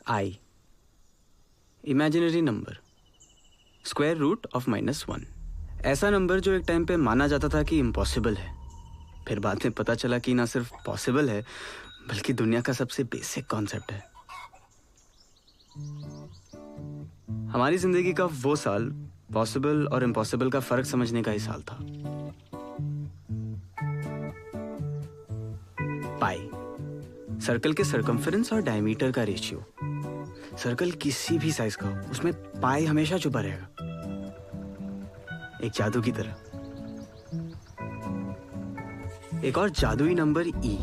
I, imaginary number, square root of -1। ऐसा number जो एक टाइम पे माना जाता था कि इम्पॉसिबल है, फिर बाद में पता चला कि ना सिर्फ पॉसिबल है बल्कि दुनिया का सबसे बेसिक कॉन्सेप्ट है। हमारी जिंदगी का वो साल पॉसिबल और इम्पॉसिबल का फर्क समझने का ही साल था। पाई, सर्कल के सर्कमफेरेंस और डायमीटर का रेशियो। सर्कल किसी भी साइज का हो, उसमें पाई हमेशा छुपा रहेगा, एक जादू की तरह। एक और जादुई नंबर ई,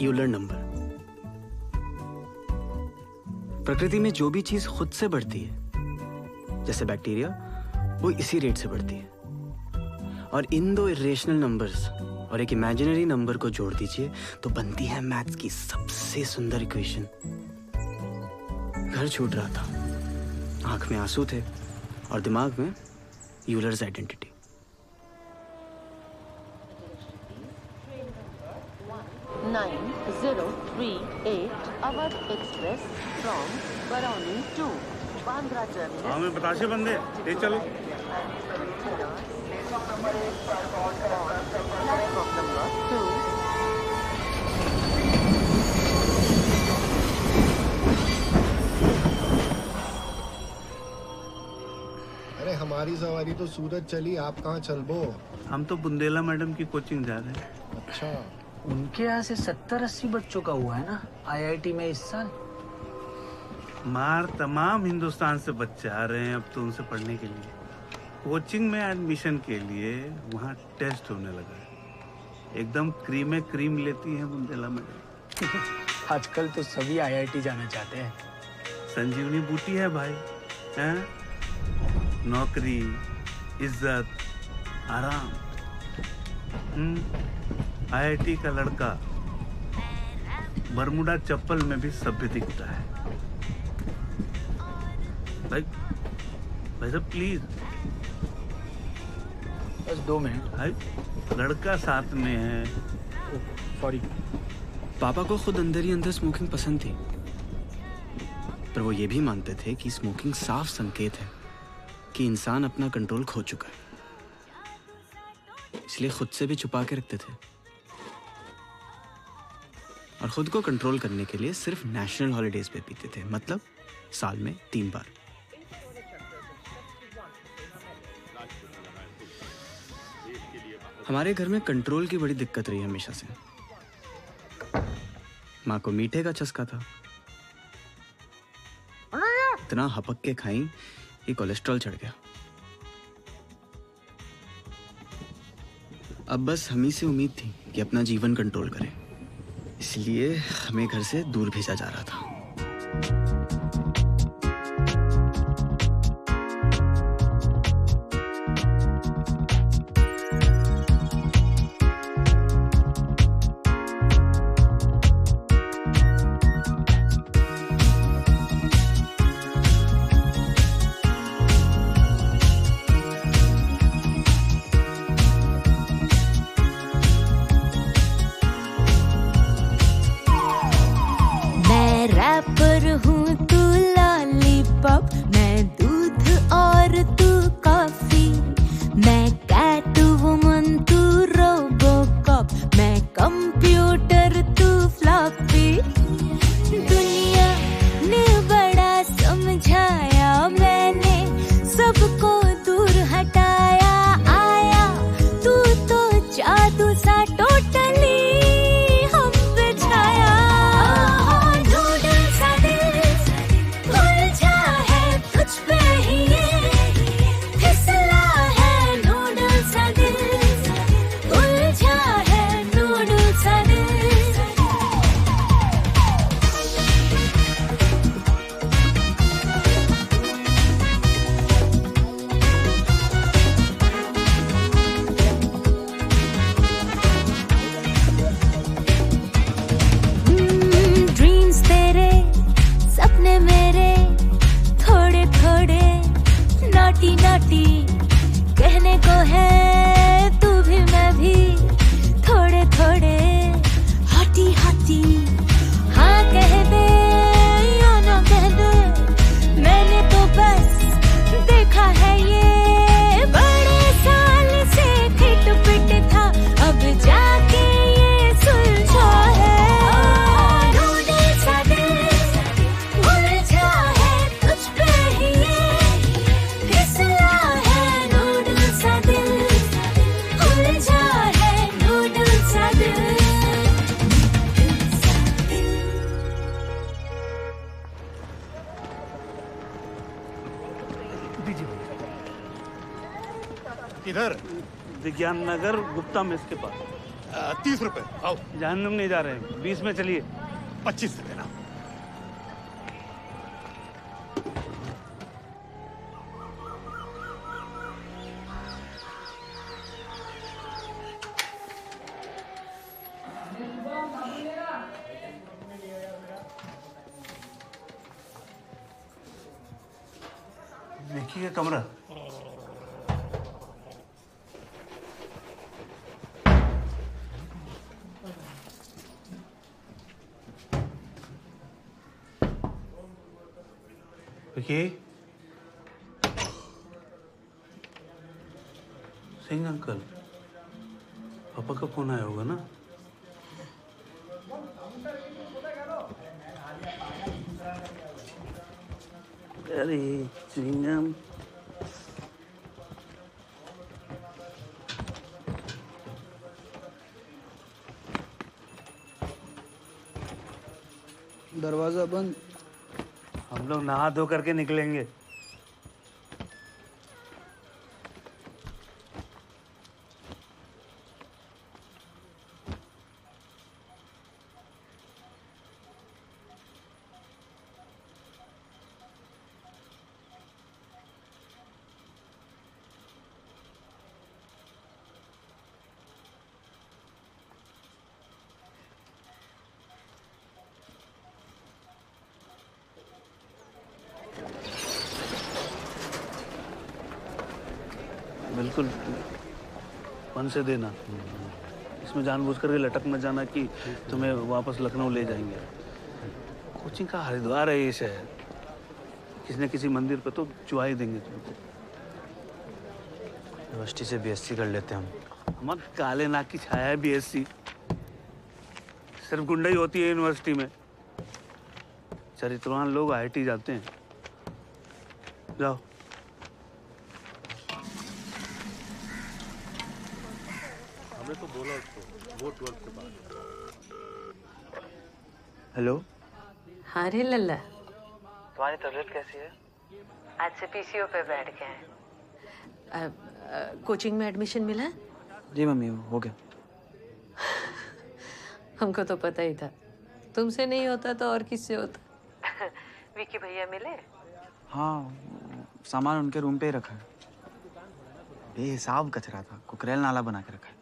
यूलर नंबर। प्रकृति में जो भी चीज खुद से बढ़ती है, जैसे बैक्टीरिया, वो इसी रेट से बढ़ती है। और इन दो इरेशनल नंबर्स और एक इमेजिनरी नंबर को जोड़ दीजिए तो बनती है मैथ्स की सबसे सुंदर इक्वेशन। घर छूट रहा था, आंख में आंसू थे और दिमाग में Euler's identity. Awadh express from Barauni to Bandra terminus. हाँ, मैं बताशे बंदे ले चलो। Platform number 2। अरे हमारी सवारी तो सूरत चली, आप कहाँ चलबो? हम तो बुंदेला मैडम की कोचिंग जा रहे हैं। अच्छा, उनके यहाँ से 70-80 बच्चों का हुआ है ना आईआईटी में इस साल। मार तमाम हिंदुस्तान से बच्चे आ रहे हैं अब तो उनसे पढ़ने के लिए। कोचिंग में एडमिशन के लिए वहाँ टेस्ट होने लगा है। एकदम क्रीम क्रीम लेती है बुंदेला मैडम। आजकल तो सभी आईआईटी जाना चाहते हैं। संजीवनी बूटी है भाई, हैं? नौकरी, इज्जत, आराम। आईआईटी का लड़का बरमुडा चप्पल में भी सभ्य दिखता है। भाई साहब प्लीज, बस 2 मिनट। भाई लड़का साथ में है। सॉरी। पापा को खुद अंदर ही अंदर स्मोकिंग पसंद थी, पर वो ये भी मानते थे कि स्मोकिंग साफ संकेत है कि इंसान अपना कंट्रोल खो चुका है, इसलिए खुद से भी छुपा के रखते थे। और खुद को कंट्रोल करने के लिए सिर्फ नेशनल हॉलिडेज पे पीते थे, मतलब साल में 3 बार। हमारे घर में कंट्रोल की बड़ी दिक्कत रही हमेशा से। माँ को मीठे का चस्का था, इतना हपक के खाई कि कोलेस्ट्रॉल चढ़ गया। अब बस हम ही से उम्मीद थी कि अपना जीवन कंट्रोल करें, इसलिए हमें घर से दूर भेजा जा रहा था। रैपर हूँ तू लॉलीपॉप, मैं दूध और तू कॉफी, मैं कैट वुमन तू रोबोकॉप, मैं कंप्यूटर तू फ्लॉपी। दुनिया ने बड़ा समझाया, मैंने सबको दूर हटाया। आया तू तो जादू सा टोटली हम पे छाया। नूडल सा दिल किधर? विज्ञान नगर गुप्ता मेस के पास। 30 रुपए। आओ। जहन्नुम नहीं जा रहे हैं, 20 में चलिए। 25 से देना। देखिए कमरा। देखिए सिंह अंकल, पापा का फोन आया होगा ना? अरे चिंगम, दरवाजा बंद। हम लोग नहा धो करके निकलेंगे। बिल्कुल मन से देना। इसमें जानबूझ करके लटक मत जाना कि तुम्हें वापस लखनऊ ले जाएंगे। कोचिंग का हरिद्वार है ये शहर, किसी न किसी मंदिर पे तो चुआ ही देंगे तुमको। यूनिवर्सिटी से बीएससी कर लेते हम। हमारे काले नाक की छाया है बीएससी। सिर्फ गुंडाई होती है यूनिवर्सिटी में, चरित्रवान लोग आईआईटी जाते हैं। जाओ। हमने तो बोला उसको वो 12th के बाद। हेलो, हाँ रे लल्ला, तुम्हारी तबीयत कैसी है? आज से पीसीओ पे बैठ गए हैं। कोचिंग में एडमिशन मिला? जी मम्मी, हो गया। हमको तो पता ही था, तुमसे नहीं होता तो और किससे होता। विकी भैया मिले? हाँ, सामान उनके रूम पे ही रखा है। बेहिसाब कचरा था, कुकरेल नाला बना के रखा है।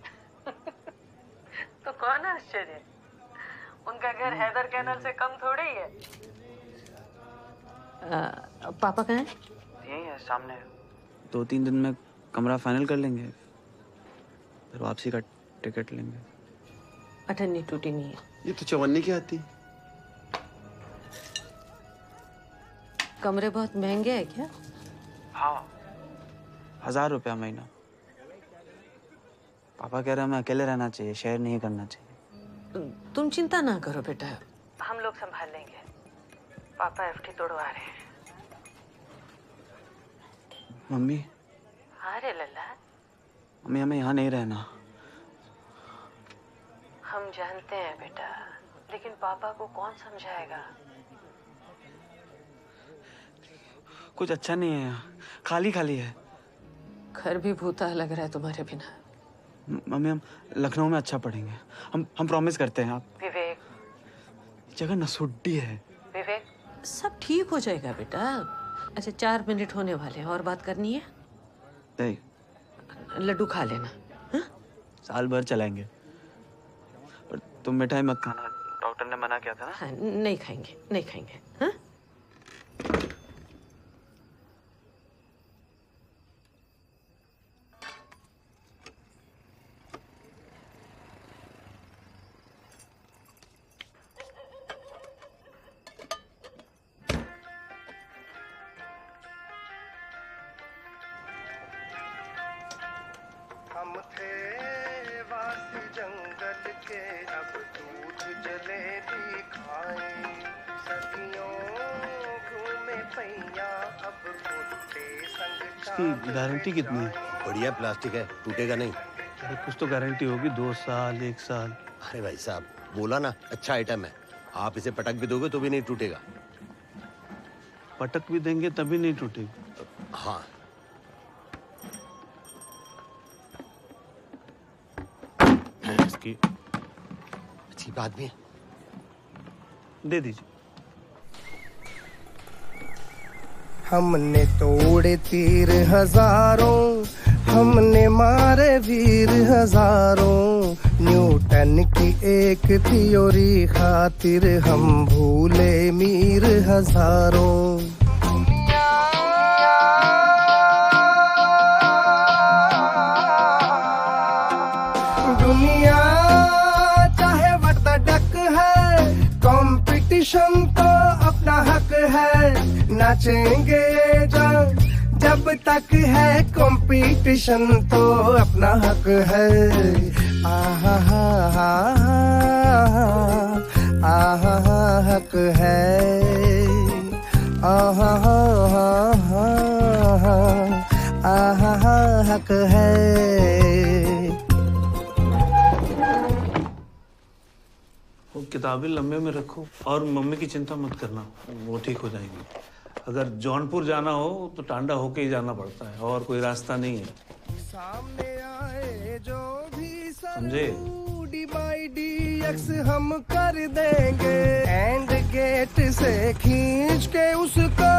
तो कौन आश्चर्य, उनका घर हैदर कैनल से कम थोड़े ही है। पापा कहाँ हैं? यही है सामने। 2-3 दिन में कमरा फाइनल कर लेंगे, फिर वापसी का टिकट लेंगे। अठन्नी टूटी नहीं है। ये तो चवन्नी की आती। कमरे बहुत महंगे हैं क्या? हाँ, 1000 रुपया महीना। पापा कह रहे हैं हमें अकेले रहना चाहिए, शेयर नहीं करना चाहिए। तुम चिंता ना करो बेटा, हम लोग संभाल लेंगे। पापा एफडी तोड़वा रहे हैं। मम्मी। हाँ रे लल्ला, मम्मी हमें यहाँ नहीं रहना। हम जानते हैं बेटा, लेकिन पापा को कौन समझाएगा? कुछ अच्छा नहीं है यहाँ, खाली खाली है। घर भी भूता लग रहा है तुम्हारे बिना। मम्मी हम लखनऊ में अच्छा पढ़ेंगे, हम प्रॉमिस करते हैं। आप विवेक, जगह नसुड्डी है। विवेक, सब ठीक हो जाएगा बेटा। अच्छा 4 मिनट होने वाले हैं, और बात करनी है? नहीं, लड्डू खा लेना। हा? साल भर चलाएंगे, पर तुम मिठाई मत खाना, डॉक्टर ने मना किया था ना। हाँ, नहीं खाएंगे, नहीं खाएंगे। हाँ? हम थे वासी जंगल के, अब दूध जलेबी खाएं। सदियों घूमे पैया, अब कुत्ते संग इसकी गारंटी कितनी है? बढ़िया प्लास्टिक है, टूटेगा नहीं। अरे कुछ तो गारंटी होगी, 2 साल 1 साल। अरे भाई साहब, बोला ना अच्छा आइटम है। आप इसे पटक भी दोगे तो भी नहीं टूटेगा। पटक भी देंगे तभी नहीं टूटेगी। हाँ, आपकी। अच्छी बात भी है। दे दीजिए। हमने तोड़े तीर हजारों, हमने मारे वीर हजारों, न्यूटन की एक थ्योरी खातिर हम भूले मीर हजारों। दुनिया चाहे वक्त डक है, कंपटीशन तो अपना हक है, नाचेंगे जब तक है कंपटीशन तो अपना हक है। आहा हा हा आहा हा हक है, आहा हा हा आहा हा हक है। वो किताबें लंबे में रखो और मम्मी की चिंता मत करना, वो ठीक हो जाएंगी। अगर जौनपुर जाना हो तो टांडा होके ही जाना पड़ता है, और कोई रास्ता नहीं है, सामने आए जो भी समझे? DX हम कर देंगे, एंड गेट से खींच के उसको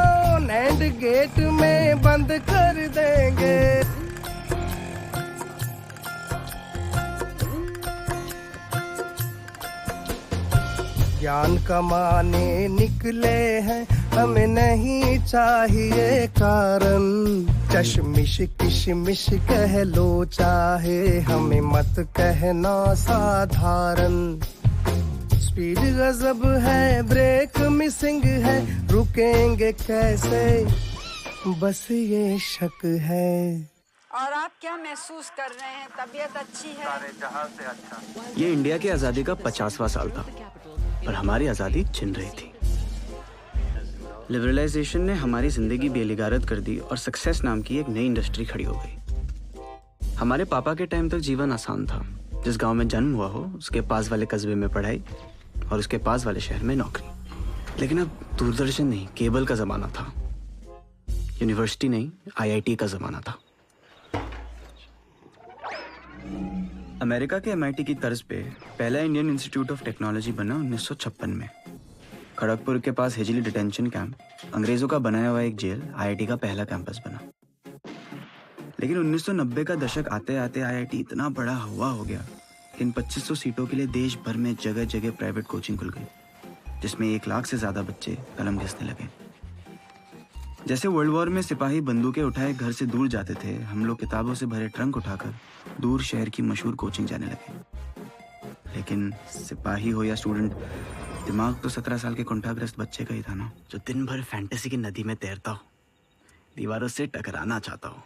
एंड गेट में बंद कर देंगे। ज्ञान कमाने निकले हैं, हमें नहीं चाहिए कारण, चश्मिश किशमिश कह लो चाहे, हमें मत कहना साधारण। स्पीड गजब है, ब्रेक मिसिंग है, रुकेंगे कैसे बस ये शक है। और आप क्या महसूस कर रहे हैं? तबीयत अच्छी है? सारे जहां से अच्छा। ये इंडिया की आज़ादी का 50वां साल था, पर हमारी आज़ादी छिन रही थी। लिबरलाइजेशन ने हमारी जिंदगी बेलिगारत कर दी और सक्सेस नाम की एक नई इंडस्ट्री खड़ी हो गई। हमारे पापा के टाइम तक जीवन आसान था। जिस गांव में जन्म हुआ हो उसके पास वाले कस्बे में पढ़ाई और उसके पास वाले शहर में नौकरी। लेकिन अब दूरदर्शन नहीं, केबल का जमाना था। यूनिवर्सिटी नहीं, IIT का जमाना था। अमेरिका के MIT की तर्ज पे पहला इंडियन इंस्टीट्यूट ऑफ टेक्नोलॉजी बना 1956 में। खड़गपुर के पास हिजली डिटेंशन कैंप, अंग्रेजों का बनाया हुआ एक जेल, IIT का पहला कैंपस बना। लेकिन 1990 का दशक आते आते IIT इतना बड़ा हुआ हो गया कि इन 2500 सीटों के लिए देश भर में जगह जगह प्राइवेट कोचिंग खुल गई, जिसमें 1 लाख से ज्यादा बच्चे कलम घिसने लगे। जैसे वर्ल्ड वॉर में सिपाही बंदूकें उठाए घर से दूर जाते थे, हम लोग किताबों से भरे ट्रंक उठाकर दूर शहर की मशहूर कोचिंग जाने लगे। लेकिन सिपाही हो या स्टूडेंट, दिमाग तो 17 साल के कुंठाग्रस्त बच्चे का ही था ना, जो दिन भर फैंटेसी की नदी में तैरता हो, दीवारों से टकराना चाहता हो।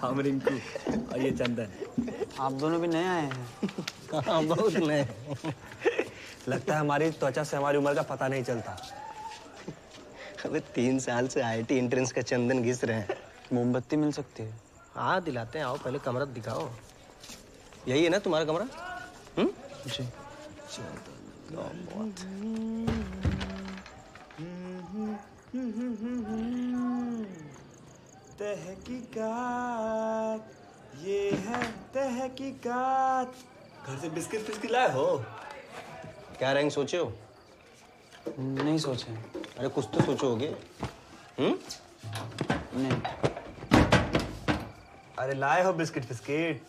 हम रिंकू और ये चंदन। आप दोनों भी नए आए हैं? हाँ, बहुत नए। लगता है हमारी त्वचा से हमारी उम्र का पता नहीं चलता। अबे 3 साल से IIT एंट्रेंस का चंदन घिस रहे हैं। मोमबत्ती मिल सकती है? हाँ दिलाते हैं, आओ पहले कमरा दिखाओ। यही है ना तुम्हारा कमरा? जी। तहकीकात, ये है तहकीकात। घर से बिस्किट फिस्किट लाए हो? क्या रैंक सोचे हो? नहीं सोचे। अरे कुछ तो सोचो होगे। नहीं। अरे लाए हो बिस्किट फिस्किट?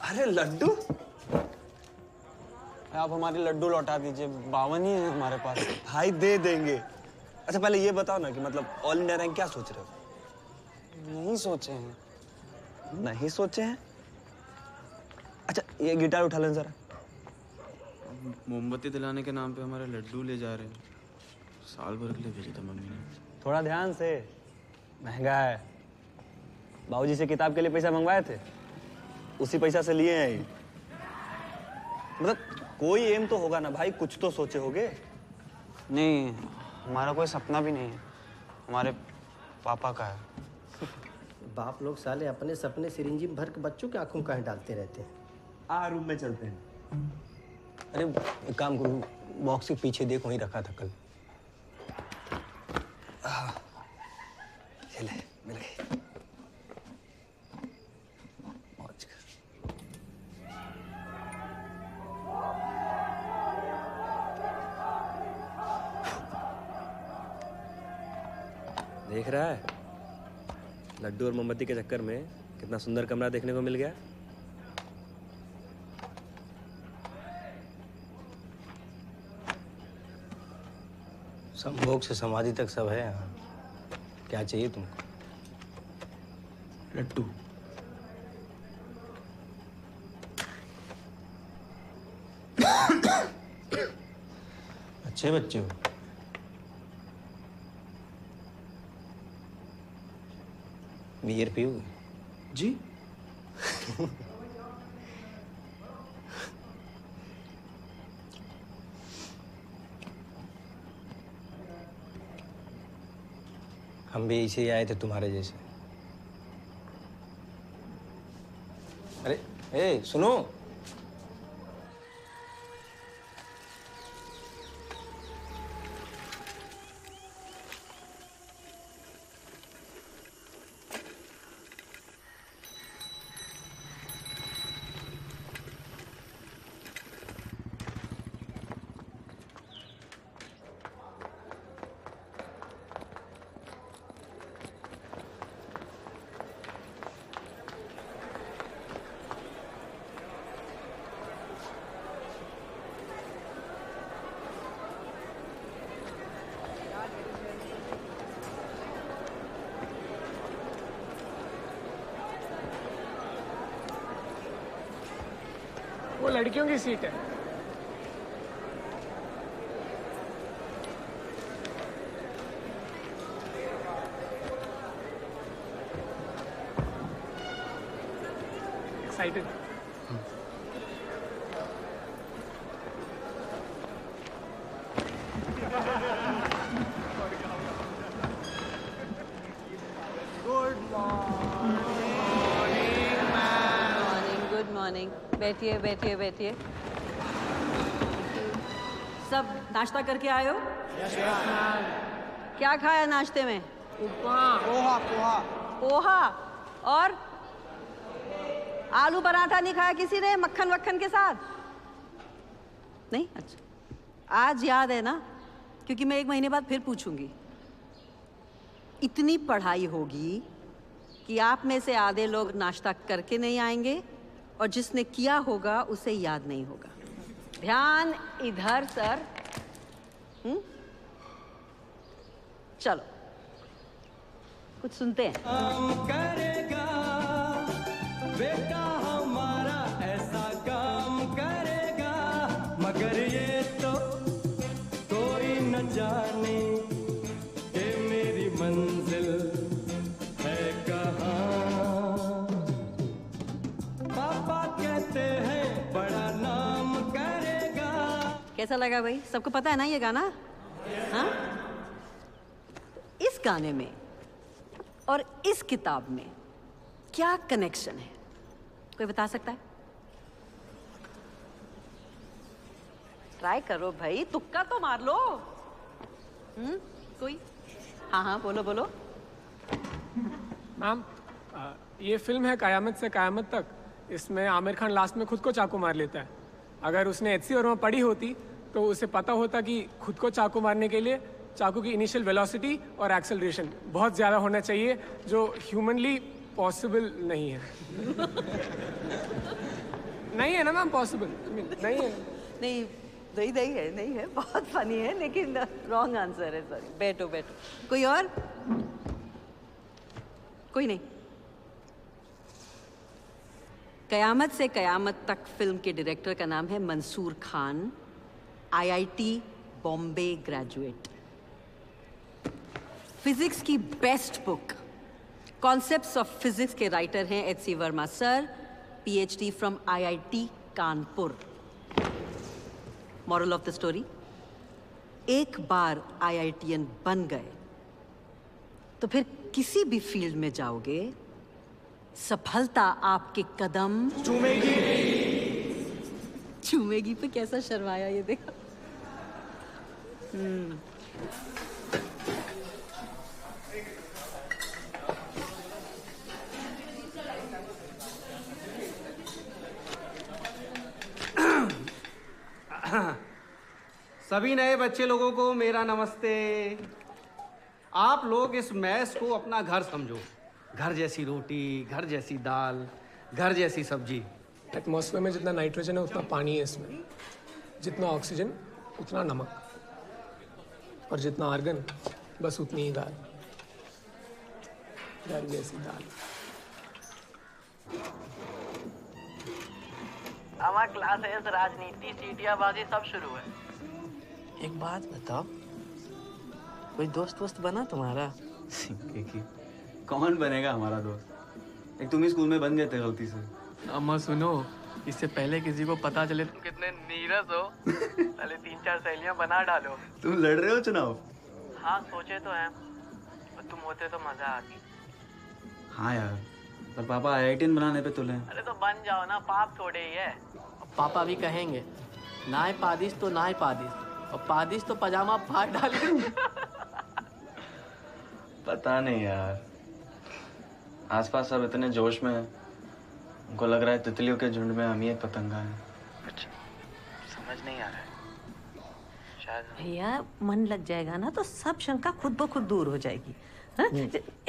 अरे लड्डू? आप हमारे लड्डू लौटा दीजिए, 52 ही है हमारे पास। भाई दे देंगे। अच्छा पहले ये बताओ ना कि मतलब ऑल इंडिया रैंक क्या सोच रहे हो? नहीं सोचे हैं। नहीं सोचे हैं? अच्छा ये गिटार उठा लें जरा। मोमबत्ती दिलाने के नाम पे हमारे लड्डू ले जा रहे हैं। साल भर के लिए भेजा था मम्मी ने। थोड़ा ध्यान से, महंगा है। बाबूजी से किताब के लिए पैसा मंगवाए थे, उसी पैसा से लिए हैं। मतलब कोई एम तो होगा ना भाई, कुछ तो सोचे होगे। नहीं, हमारा कोई सपना भी नहीं है, हमारे पापा का है। बाप लोग साले अपने सपने सिरिंजी भर के बच्चों की आंखों काहे डालते रहते हैं। रूम में चलते हैं। अरे एक काम करो, बॉक्स के पीछे देख, वहीं रखा था कल। चले मिल गए। मौज कर। देख रहा है लड्डू और मोमबत्ती के चक्कर में कितना सुंदर कमरा देखने को मिल गया। संभोग से समाधि तक सब है यहाँ। क्या चाहिए तुमको? लड्डू। अच्छे बच्चे हो। बियर पियोगे? जी। हम भी ऐसे ही आए थे तुम्हारे जैसे। अरे ए सुनो, वो लड़कियों की सीट है। एक्साइटेड? Good morning. बैठिए बैठिए बैठिए। सब नाश्ता करके आए हो? क्या खाया नाश्ते में? पोहा। पोहा और आलू पराठा नहीं खाया किसी ने मक्खन वक्खन के साथ? नहीं? अच्छा आज याद है ना, क्योंकि मैं 1 महीने बाद फिर पूछूंगी। इतनी पढ़ाई होगी कि आप में से आधे लोग नाश्ता करके नहीं आएंगे और जिसने किया होगा उसे याद नहीं होगा। ध्यान इधर सर। चलो कुछ सुनते हैं। करेगा बेटा हमारा ऐसा काम करेगा, मगर ये तो कोई न जाने कि मेरी मंजिल है कहाँ। पापा कहते हैं बड़ा नाम करेगा। कैसा लगा भाई? सबको पता है ना ये गाना? हाँ? इस गाने में और इस किताब में क्या कनेक्शन है? कोई बता सकता है? ट्राई करो भाई, तुक्का तो मार लो। कोई? हाँ हाँ, बोलो बोलो। मैम, ये फिल्म है कयामत से कयामत तक। इसमें आमिर खान लास्ट में खुद को चाकू मार लेता है। अगर उसने एचसी वर्मा पढ़ी होती तो उसे पता होता कि खुद को चाकू मारने के लिए चाकू की इनिशियल वेलोसिटी और एक्सेलरेशन बहुत ज़्यादा होना चाहिए, जो ह्यूमनली पॉसिबल नहीं है। नहीं है ना मैम, पॉसिबल नहीं है। नहीं नहीं है, बहुत फनी है, लेकिन रॉन्ग आंसर है। सॉरी, बैठो बैठो। कोई और? कोई नहीं। कयामत से कयामत तक फिल्म के डायरेक्टर का नाम है Mansoor Khan, IIT Bombay graduate. Physics की best book concepts of physics के राइटर हैं HC Verma sir, PhD from IIT Kanpur. Moral of the story, एक बार आईआईटीएन बन गए तो फिर किसी भी फील्ड में जाओगे, सफलता आपके कदम चूमेगी। चूमेगी पे कैसा शर्माया ये देखो। सभी नए बच्चे लोगों को मेरा नमस्ते। आप लोग इस मैस को अपना घर समझो। घर जैसी रोटी, घर जैसी दाल, घर जैसी सब्जी। एटमॉस्फेयर में जितना नाइट्रोजन है उतना पानी है इसमें, जितना ऑक्सीजन उतना नमक, और जितना आर्गन बस उतनी ही दाल। घर जैसी दाल। हमारा क्लास है, राजनीति, सीटियाबाजी सब शुरू है। एक बात बताओ, कोई दोस्त वोस्त बना तुम्हारा? की कौन बनेगा हमारा दोस्त? एक तुम ही स्कूल में बन गए थे गलती से। अम्मा सुनो, इससे पहले किसी को पता चले तुम कितने नीरस हो, पहले 3-4 सहेलियां बना डालो। तुम लड़ रहे हो चुनाव? हाँ सोचे तो हैं, पर तुम होते तो मजा आती। हाँ यार, पर पापा आईआईटीएन बनाने पे तुले। अरे तो बन जाओ ना, पाप थोड़े ही है। पापा भी कहेंगे नाय पादिश तो नाय पादिश, और पादिश तो पजामा फाड़ डाले। पता नहीं यार, आसपास सब इतने जोश में हैं, उनको लग रहा है तितलियों के झुंड में हम ही एक पतंगा है। अच्छा, समझ नहीं आ रहा है शायद। भैया मन लग जाएगा ना तो सब शंका खुद ब खुद दूर हो जाएगी।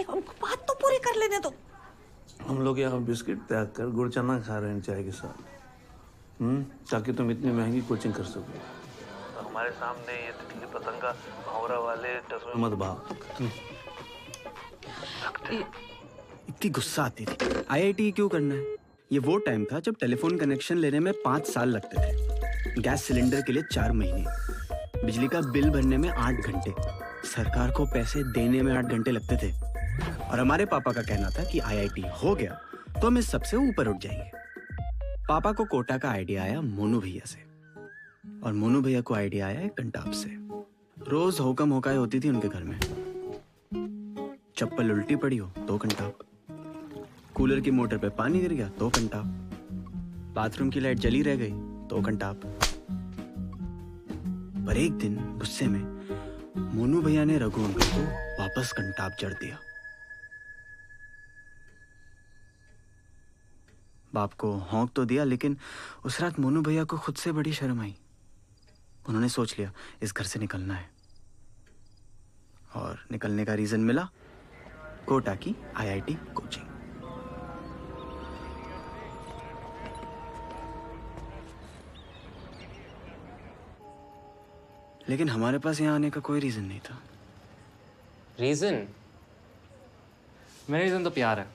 एक उनको बात तो पूरी कर लेने दो। हम लोग यहाँ बिस्किट त्याग कर गुड़ चना खा रहे हैं चाय के साथ, ताकि तुम इतनी महंगी कोचिंग कर सको। तो हमारे सामने ये तितली पतंगा भौरा वाले मत भाव। इतनी गुस्सा आती थी। आईआईटी क्यों करना है? ये वो टाइम था जब टेलीफोन कनेक्शन लेने में 5 साल लगते थे, गैस सिलेंडर के लिए 4 महीने, बिजली का बिल भरने में 8 घंटे, सरकार को पैसे देने में 8 घंटे लगते थे। और हमारे पापा का कहना था कि आईआईटी हो गया तो हम इस सबसे ऊपर उठ जाएंगे। पापा को कोटा का आइडिया आया मोनू भैया से, और मोनू भैया को आइडिया आया कंटाप से। रोज होकम होकाई होती थी उनके घर में। चप्पल उल्टी पड़ी हो तो कंटाप, कूलर की मोटर पे पानी गिर गया तो कंटाप, बाथरूम की लाइट जली रह गई तो कंटाप। पर एक दिन गुस्से में मोनू भैया ने रघु अंकल को वापस कंटाप जड़ दिया। बाप को हौंक तो दिया, लेकिन उस रात मोनू भैया को खुद से बड़ी शर्म आई। उन्होंने सोच लिया इस घर से निकलना है, और निकलने का रीजन मिला, कोटा की आईआईटी कोचिंग। लेकिन हमारे पास यहाँ आने का कोई रीजन नहीं था। रीजन? मेरा रीजन तो प्यार है।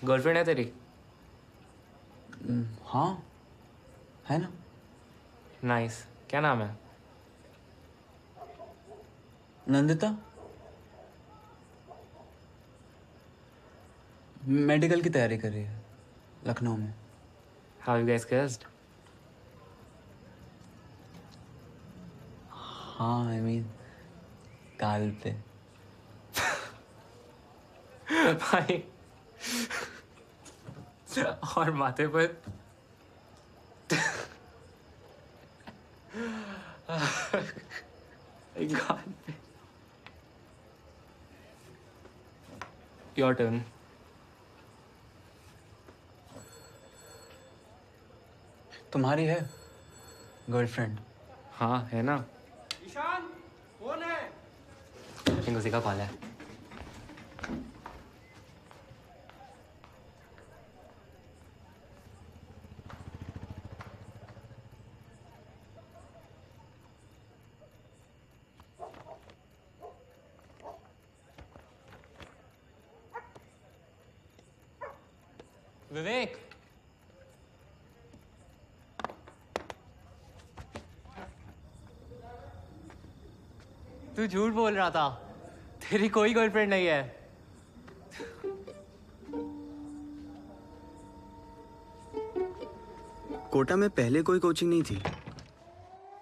गर्लफ्रेंड है तेरी? हाँ है ना। नाइस। क्या नाम है? नंदिता। मेडिकल की तैयारी कर रही है लखनऊ में। How you guys kissed? हाँ आई मीन गाल पे। भाई और माथे पर गाल पे। Your turn. तुम्हारी है गर्लफ्रेंड? हाँ है ना। ईशान कौन है? उसी का कॉल है। विवेक, तू झूठ बोल रहा था। तेरी कोई गर्लफ्रेंड नहीं है। कोटा में पहले कोई कोचिंग नहीं थी,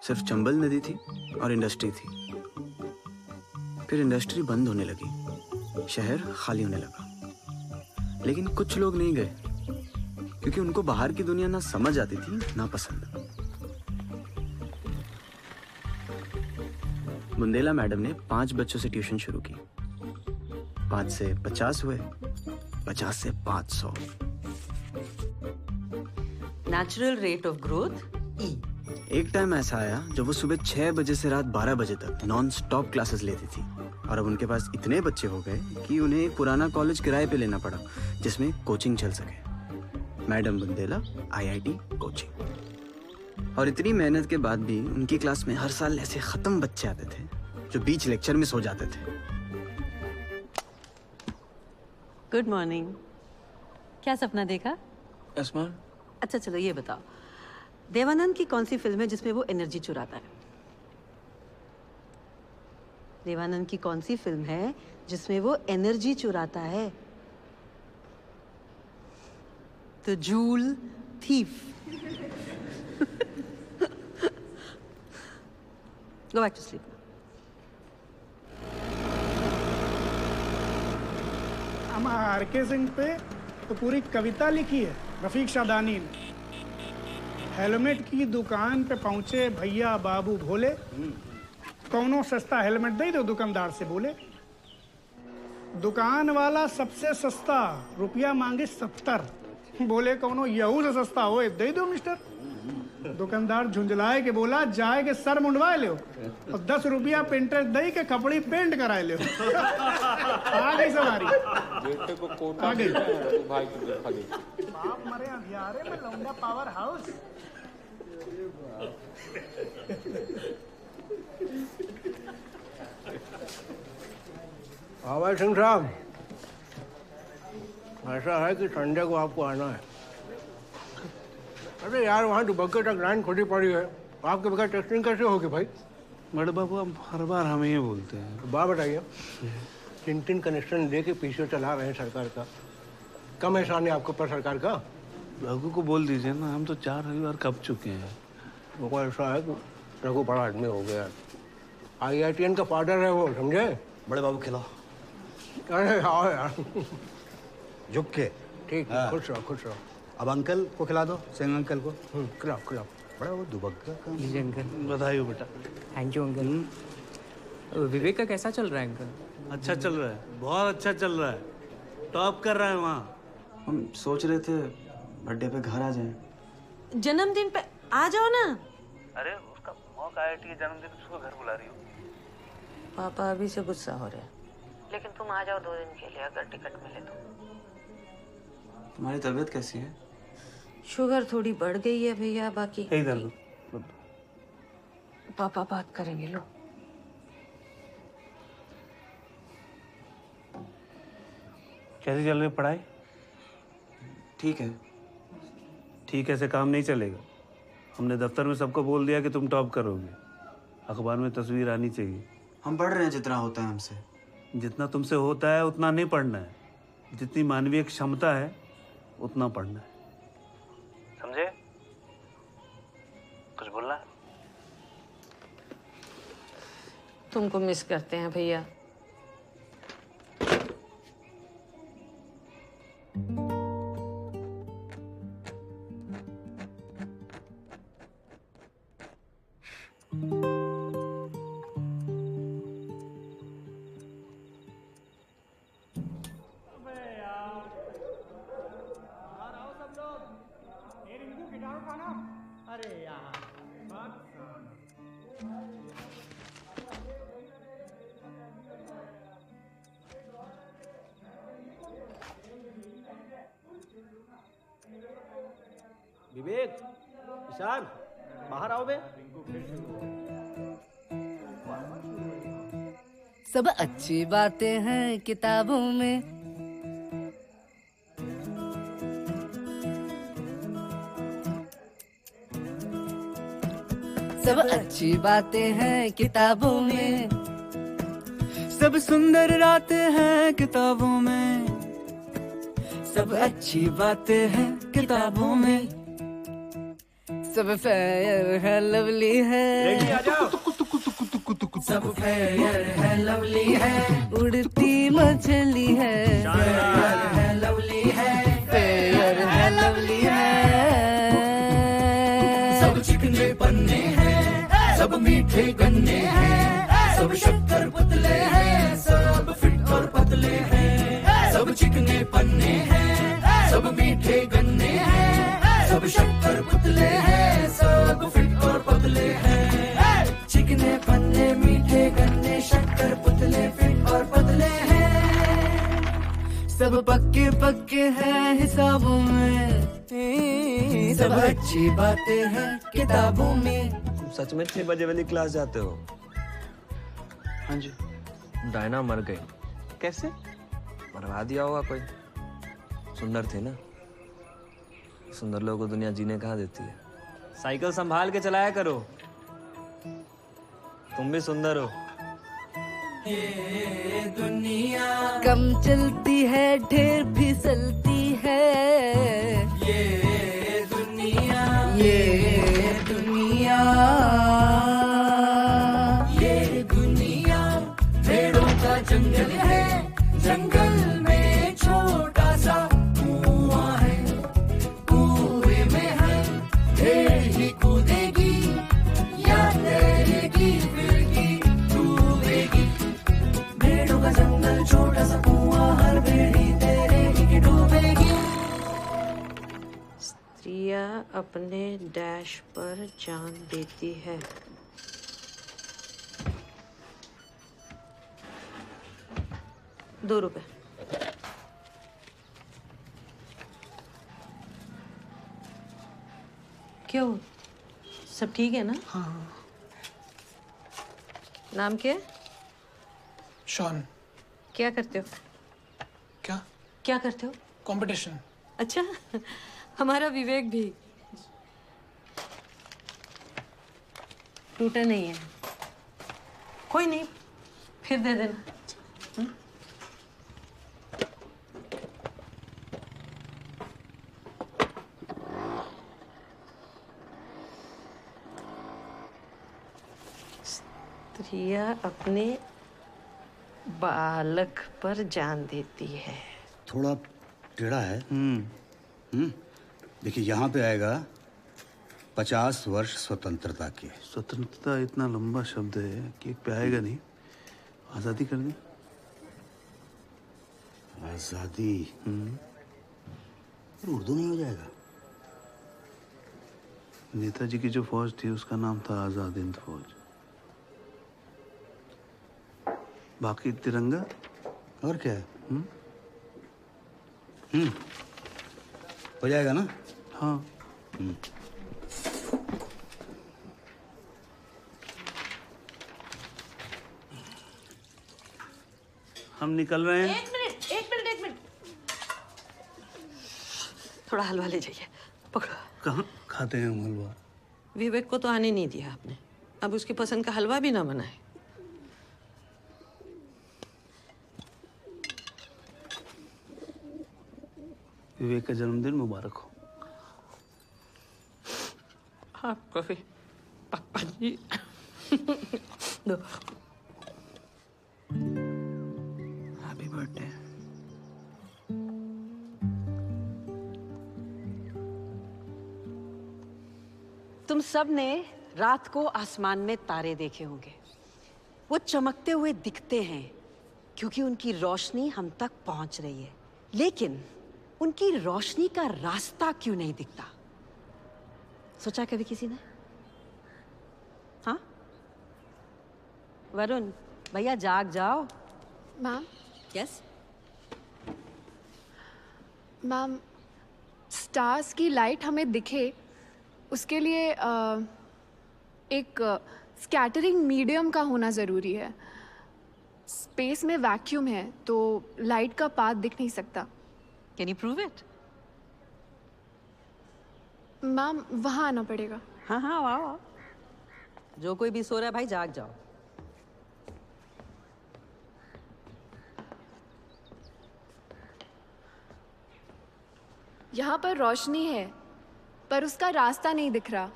सिर्फ चंबल नदी थी और इंडस्ट्री थी। फिर इंडस्ट्री बंद होने लगी, शहर खाली होने लगा। लेकिन कुछ लोग नहीं गए क्योंकि उनको बाहर की दुनिया ना समझ आती थी ना पसंद। बुंदेला मैडम ने 5 बच्चों से ट्यूशन शुरू की। 5 से 50 हुए, 50 से 500। Natural rate of growth E। एक टाइम ऐसा आया जब वो सुबह 6 बजे से रात 12 बजे तक नॉन स्टॉप क्लासेस लेती थी और अब उनके पास इतने बच्चे हो गए कि उन्हें एक पुराना कॉलेज किराए पे लेना पड़ा जिसमें कोचिंग चल सके। Madam Bundela IIT coaching. और इतनी मेहनत के बाद भी उनकी क्लास में हर साल ऐसे खत्म बच्चे आते थे जो बीच लेक्चर में सो जाते थे। Good morning. क्या सपना देखा? Yes ma'am. अच्छा चलो ये बताओ, देवानंद की कौन सी फिल्म है जिसमें वो एनर्जी चुराता है? देवानंद की कौन सी फिल्म है जिसमें वो एनर्जी चुराता है? The joule thief. Go back to sleep. RK Singh पे तो पूरी कविता लिखी है रफीक शादानी ने। हेलमेट की दुकान पे पहुंचे भैया बाबू भोले, कौनो सस्ता हेलमेट दे दो दुकानदार से बोले। दुकान वाला सबसे सस्ता रुपया मांगे 70, बोले कौनो यहू से सस्ता हो दे दो मिस्टर। दुकानदार झुंझलाए के बोला जाए के सर मुंडवाए लो और 10 रुपया पेंटर दई के कपड़ी पेंट कराए लो। आ गई सवारी, आ गई। बाप मरे अंधियारे में लौंडा पावर हाउस। भाई सिंह साहब, ऐसा है कि संडे को आपको आना है। अरे यार वहाँ दुबग्गे तक लाइन खुदी पड़ी है, आपके बगैर टेस्टिंग कैसे होगी भाई? बड़े बाबू हम हर बार हमें ये बोलते हैं। बात बताइए, 3 कनेक्शन लेके पीछे चला रहे हैं सरकार का, कम एहसान है आपके ऊपर सरकार का? रघु को बोल दीजिए ना, हम तो 4 रविवार कब चुके हैं। वो ऐसा है कि रघु बड़ा आदमी हो गया, IITN का फादर है वो, समझे? बड़े बाबू खिलाओ। अरे आओ यार, झुक के। ठीक है, खुश रहो खुश रहो। अब अंकल को खिला दो, सिंह अंकल को। खिलाओ खिलाओ। बड़ा वो दुबग्गा का। जी अंकल। बधाई हो बेटा। Thank you uncle. विवेक का कैसा चल रहा है अंकल? अच्छा चल रहा है, बहुत अच्छा चल रहा है, टॉप कर रहा है वहाँ। हम सोच रहे थे बर्थडे पे घर आ जाएं। जन्मदिन पे आ जाओ ना। अरे उसका मॉक IIT के जन्मदिन, उसको घर बुला रही हो। पापा अभी से गुस्सा हो रहे हैं, लेकिन तुम आ जाओ 2 दिन के लिए अगर टिकट मिले तो। तुम्हारी तबीयत कैसी है? शुगर थोड़ी बढ़ गई है भैया, बाकी इधर लो। पापा बात करेंगे। लो कैसी चल रही है पढ़ाई? ठीक है। ठीक है से काम नहीं चलेगा। हमने दफ्तर में सबको बोल दिया कि तुम टॉप करोगे, अखबार में तस्वीर आनी चाहिए। हम पढ़ रहे हैं जितना होता है हमसे। जितना तुमसे होता है उतना नहीं पढ़ना है, जितनी मानवीय क्षमता है उतना पढ़ना है, समझे? कुछ बोलना है? तुमको मिस करते हैं भैया। विवेक, ईशान, बाहर आओ बे। सब अच्छी बातें हैं किताबों में, सब अच्छी बातें हैं किताबों में, सब सुंदर रातें हैं किताबों में, सब अच्छी बातें हैं किताबों में, सब फेयर है लवली है, रेडी आ जाओ। सब फेयर है लवली है, उड़ती मछली है, फेयर है लवली है, फेयर है लवली है, सब चिकने पन्ने हैं, सब मीठे गन्ने हैं, सब शक्कर पुतले हैं, सब फिट और पतले हैं, सब चिकने पन्ने हैं, सब मीठे गन्ने हैं, सब शक्कर पुतले हैं, सब फिट और पतले हैं, चिकने पन्ने मीठे गन्ने शक्कर पुतले फिट और पतले हैं, सब पक्के पक्के हैं हिसाबों में, सब अच्छी बातें हैं किताबों में। तुम सच में 6 बजे वाली क्लास जाते हो? हाँ जी। डायना मर गई। कैसे? मरवा दिया होगा कोई। सुंदर थे ना, सुंदर लोगों को दुनिया जीने कहाँ देती है। साइकिल संभाल के चलाया करो, तुम भी सुंदर हो। ये दुनिया कम चलती है ढेर फिसलती है, ये दुनिया ये दुनिया, ये दुनिया पेड़ों का जंगल है, जंगल में छोटा सा कुआं है, कुएं में हम ढेर ही कूदेगी या तैरेगी फिरगी डूबेगी, पेड़ों का जंगल छोटा सा कुआं, हर बेड़ी तैरेगी कि डूबेगी। स्त्रियां अपने डैश पर जान देती है। ₹2। क्यों, सब ठीक है ना? हाँ। नाम क्या है? शॉन। क्या करते हो? क्या? क्या करते हो? कंपटीशन। अच्छा, हमारा विवेक भी। टूटा नहीं है। कोई नहीं, फिर दे देना। स्त्रियां अपने बालक पर जान देती है। थोड़ा टेढ़ा है। देखिए यहाँ पे आएगा 50 वर्ष स्वतंत्रता के। स्वतंत्रता इतना लंबा शब्द है कि एक पे आएगा नहीं। आजादी कर दी। आजादी उर्दू नहीं हो जाएगा? नेताजी की जो फौज थी उसका नाम था आजाद हिंद फौज। बाकी तिरंगा और क्या है? हो जाएगा ना? हाँ। हम निकल रहे हैं। एक मिनट। थोड़ा हलवा ले जाइए, पकड़ो। कहाँ खाते हैं हम हलवा? विवेक को तो आने नहीं दिया आपने, अब उसकी पसंद का हलवा भी ना बनाए। विवेक का जन्मदिन मुबारक हो। आपको भी पापा जी। दो। Happy birthday. तुम सब ने रात को आसमान में तारे देखे होंगे। वो चमकते हुए दिखते हैं क्योंकि उनकी रोशनी हम तक पहुंच रही है, लेकिन उनकी रोशनी का रास्ता क्यों नहीं दिखता? सोचा कभी किसी ने? हाँ वरुण भैया जाग जाओ। मैम। यस मैम, स्टार्स की लाइट हमें दिखे उसके लिए एक स्कैटरिंग मीडियम का होना ज़रूरी है। स्पेस में वैक्यूम है तो लाइट का पाथ दिख नहीं सकता। Can you prove it? Ma'am वहाँ आना पड़ेगा। हाँ हाँ आओ। जो कोई भी सो रहा है भाई जाग जाओ। यहाँ पर रोशनी है पर उसका रास्ता नहीं दिख रहा।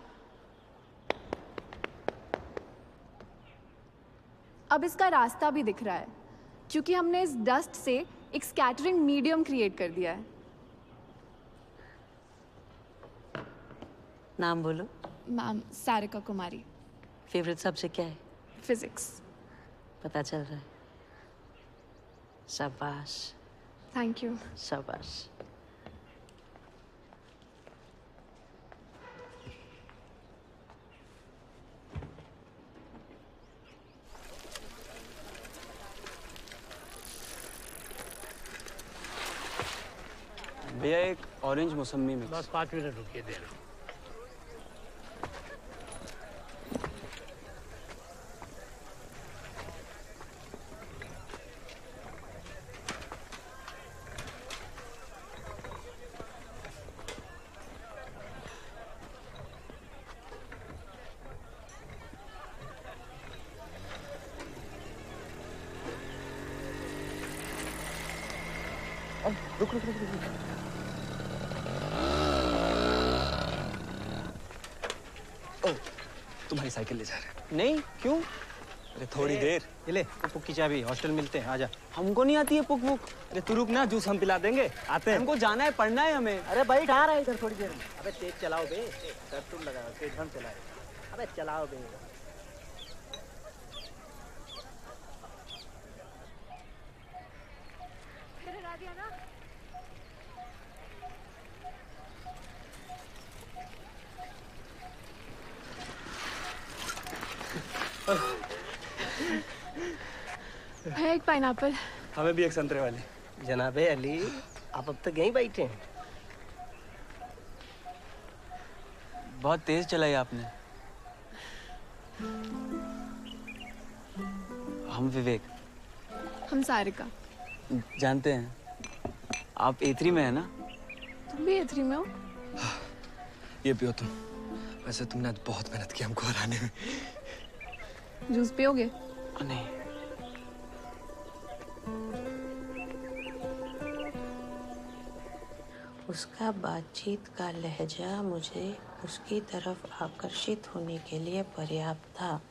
अब इसका रास्ता भी दिख रहा है क्योंकि हमने इस डस्ट से एक स्कैटरिंग मीडियम क्रिएट कर दिया है। नाम बोलो। मैम सारिका कुमारी। फेवरेट सब्जेक्ट क्या है? फिजिक्स। पता चल रहा है। शाबाश। Thank you. शाबाश। भैया एक ऑरेंज मौसमी मिक्स। बस 5 मिनट रुकिए, दे रहा हूँ। रुक रुक रुक रुक। तुम्हारी साइकिल ले जा रहे हैं। नहीं क्यों? अरे थोड़ी देर। ये ले पुक की चाबी, हॉस्टल मिलते हैं, आजा। हमको नहीं आती है पुक पुक। अरे तू रुक ना, जूस हम पिला देंगे। आते हैं। हमको जाना है, पढ़ना है हमें। अरे भाई आ रहा है इधर थोड़ी देर में। अबे तेज चलाओ बे, सर तुम लगाओ, तेज हम चलाए। अबे चलाओ बे। है एक पाइनएप्पल। हमें भी एक संतरे वाली। जनाबे अली, आप अब तक यहीं बैठे हैं? बहुत तेज चलाई आपने। हम विवेक। हम सारिका। जानते हैं आप A3 में है ना? तुम भी A3 में हो? ये पियो तुम। वैसे तुमने आज बहुत मेहनत की हमको हराने में। जूस पियोगे? नहीं। उसका बातचीत का लहजा मुझे उसकी तरफ आकर्षित होने के लिए पर्याप्त था।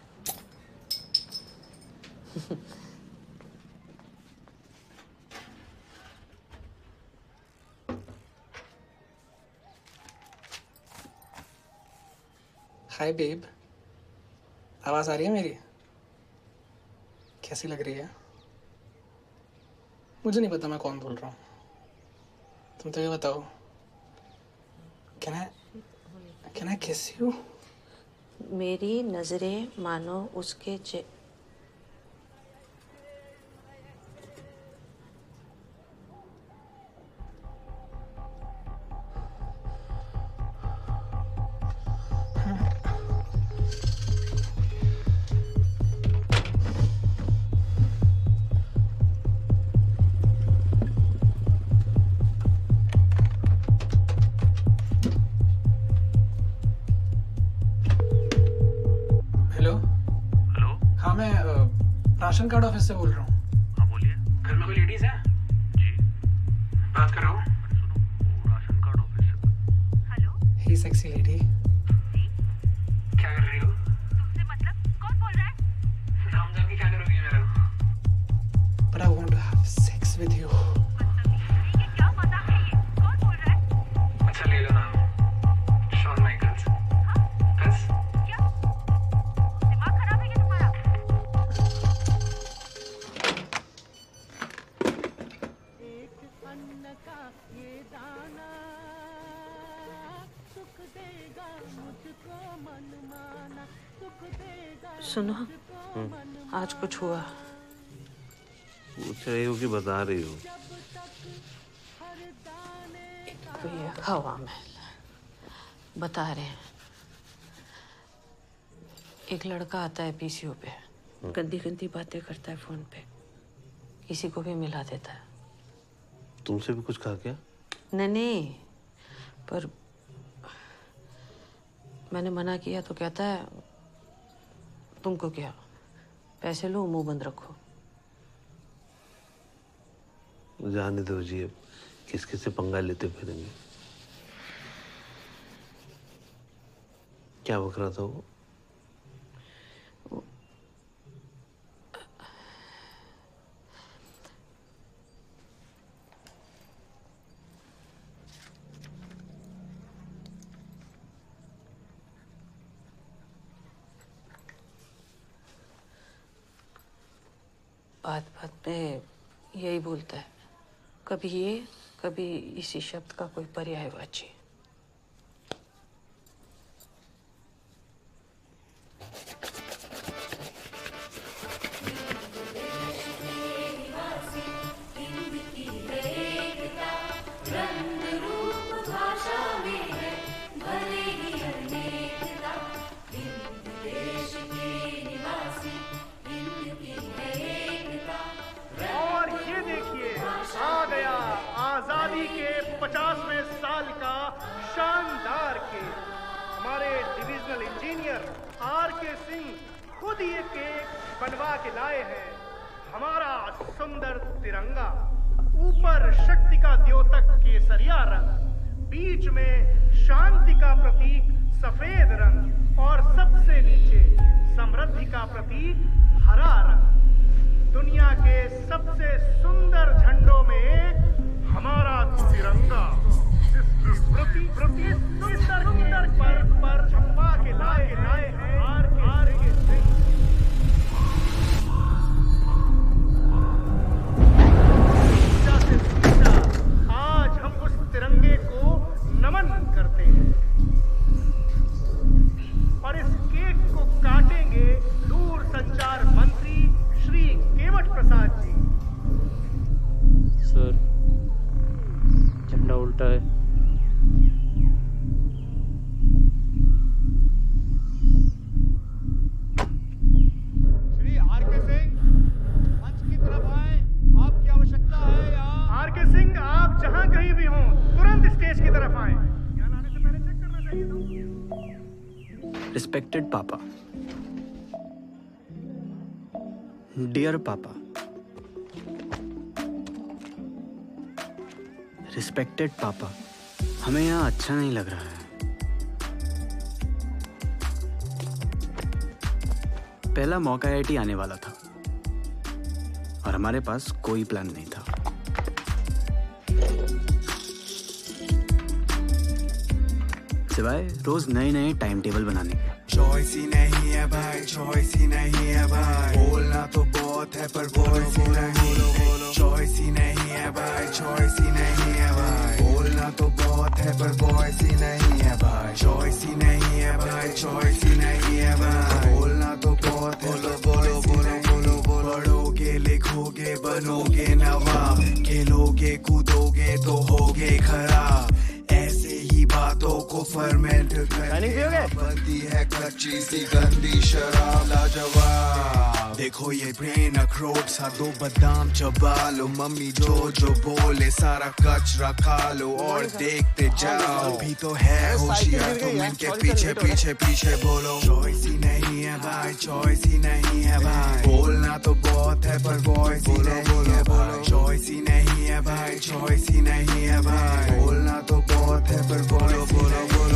हाय बेब, आवाज आ रही है मेरी? कैसी लग रही है? मुझे नहीं पता मैं कौन बोल रहा हूँ, तुम तो ये बताओ। Can I kiss you? मेरी नजरें मानो उसके राशन कार्ड ऑफिस से बोल रहा हूँ। हाँ बोलिए। घर में कोई लेडीज है? जी बात कर रहा हूँ। सुनो, राशन कार्ड ऑफिस से। हेलो। हे सेक्सी लेडी। क्या कर रही हो? तुमसे मतलब कौन बोल रहा है? नाम जान के क्या करोगी मेरा? But I want to have sex with you. ये क्या मजाक है ये? कौन बोल रहा है? अच्छा ले लो नाम। Shawn Michaels. बस। क्या? दिमाग खराब है क्या तुम्हारा? अन्न का ये दाना सुख देगा मुझको। सुनो, आज कुछ हुआ? पूछ रही हो कि बता रही हो? तो ये हवा महल बता रहे हैं। एक लड़का आता है पीसीओ पे, गंदी गंदी बातें करता है फोन पे, किसी को भी मिला देता है। तुमसे भी कुछ कहा क्या? नहीं, पर मैंने मना किया तो कहता है तुमको क्या, पैसे लो मुंह बंद रखो। जाने दो जी, अब किस किस से पंगा लेते फिरेंगे। क्या बक रहा था वो? बात बात पे यही बोलता है, कभी ये कभी इसी शब्द का कोई पर्यायवाची। और ये देखिए, आ गया आजादी के 50वें साल का शानदार केक। हमारे डिविजनल इंजीनियर आर.के. सिंह खुद ये केक बनवा के लाए हैं। हमारा सुंदर तिरंगा, ऊपर शक्ति का द्योतक केसरिया रंग, बीच में शांति का प्रतीक सफेद रंग और सबसे नीचे समृद्धि का प्रतीक हरा रंग। दुनिया के सबसे सुंदर झंडों में हमारा तिरंगा सुंदर पर छपा के लाए हैं आर.के. सिंह। सीधा से सीधा आज हम उस तिरंगे को नमन करते हैं और इस केक को काटेंगे दूर संचार मंत्री श्री केवट प्रसाद जी। सर, झंडा उल्टा है। श्री आर.के. सिंह मंच की तरफ आए, आपकी आवश्यकता है यहाँ। आर.के. सिंह, आप जहाँ कहीं भी हों तुरंत स्टेज की तरफ आए। यहाँ आने से पहले चेक करना चाहिए था। रिस्पेक्टेड पापा, डियर पापा, रिस्पेक्टेड पापा, हमें यहाँ अच्छा नहीं लग रहा है। पहला मौका IIT आने वाला था और हमारे पास कोई प्लान नहीं था। सिवाय रोज नए नए टाइम टेबल बनाने के। चॉइस ही नहीं है भाई, चॉइस ही नहीं है भाई, बोलना तो बहुत है पर वॉइस ही नहीं है। चॉइस ही नहीं है भाई, चॉइस ही नहीं है भाई, बोलना तो बहुत है पर वॉइस ही नहीं है भाई। चॉइस ही नहीं है भाई, चॉइस ही नहीं है भाई, बोलना तो बहुत है पर वॉइस ही नहीं है। पढ़ोगे लिखोगे बनोगे नवाब, खेलोगे कूदोगे तो होगे खराब, ऐसे ही बातों को फर्मेंट करके बनती है कच्ची सी गंदी शराब लाजवाब। देखो ये ब्रेन अखरोट सा, दो बादाम चबा लो, मम्मी जो जो बोले सारा कचरा खा लो और देखते जाओ। भी तो है होशियार तुम इनके पीछे पीछे पीछे बोलो। चॉइस ही नहीं है भाई, चॉइस ही नहीं है भाई, बोलना तो बहुत है पर वॉइस ही नहीं है भाई। चॉइस ही नहीं है भाई, चॉइस ही नहीं है भाई, बोलना तो बहुत है पर वॉइस ही नहीं है।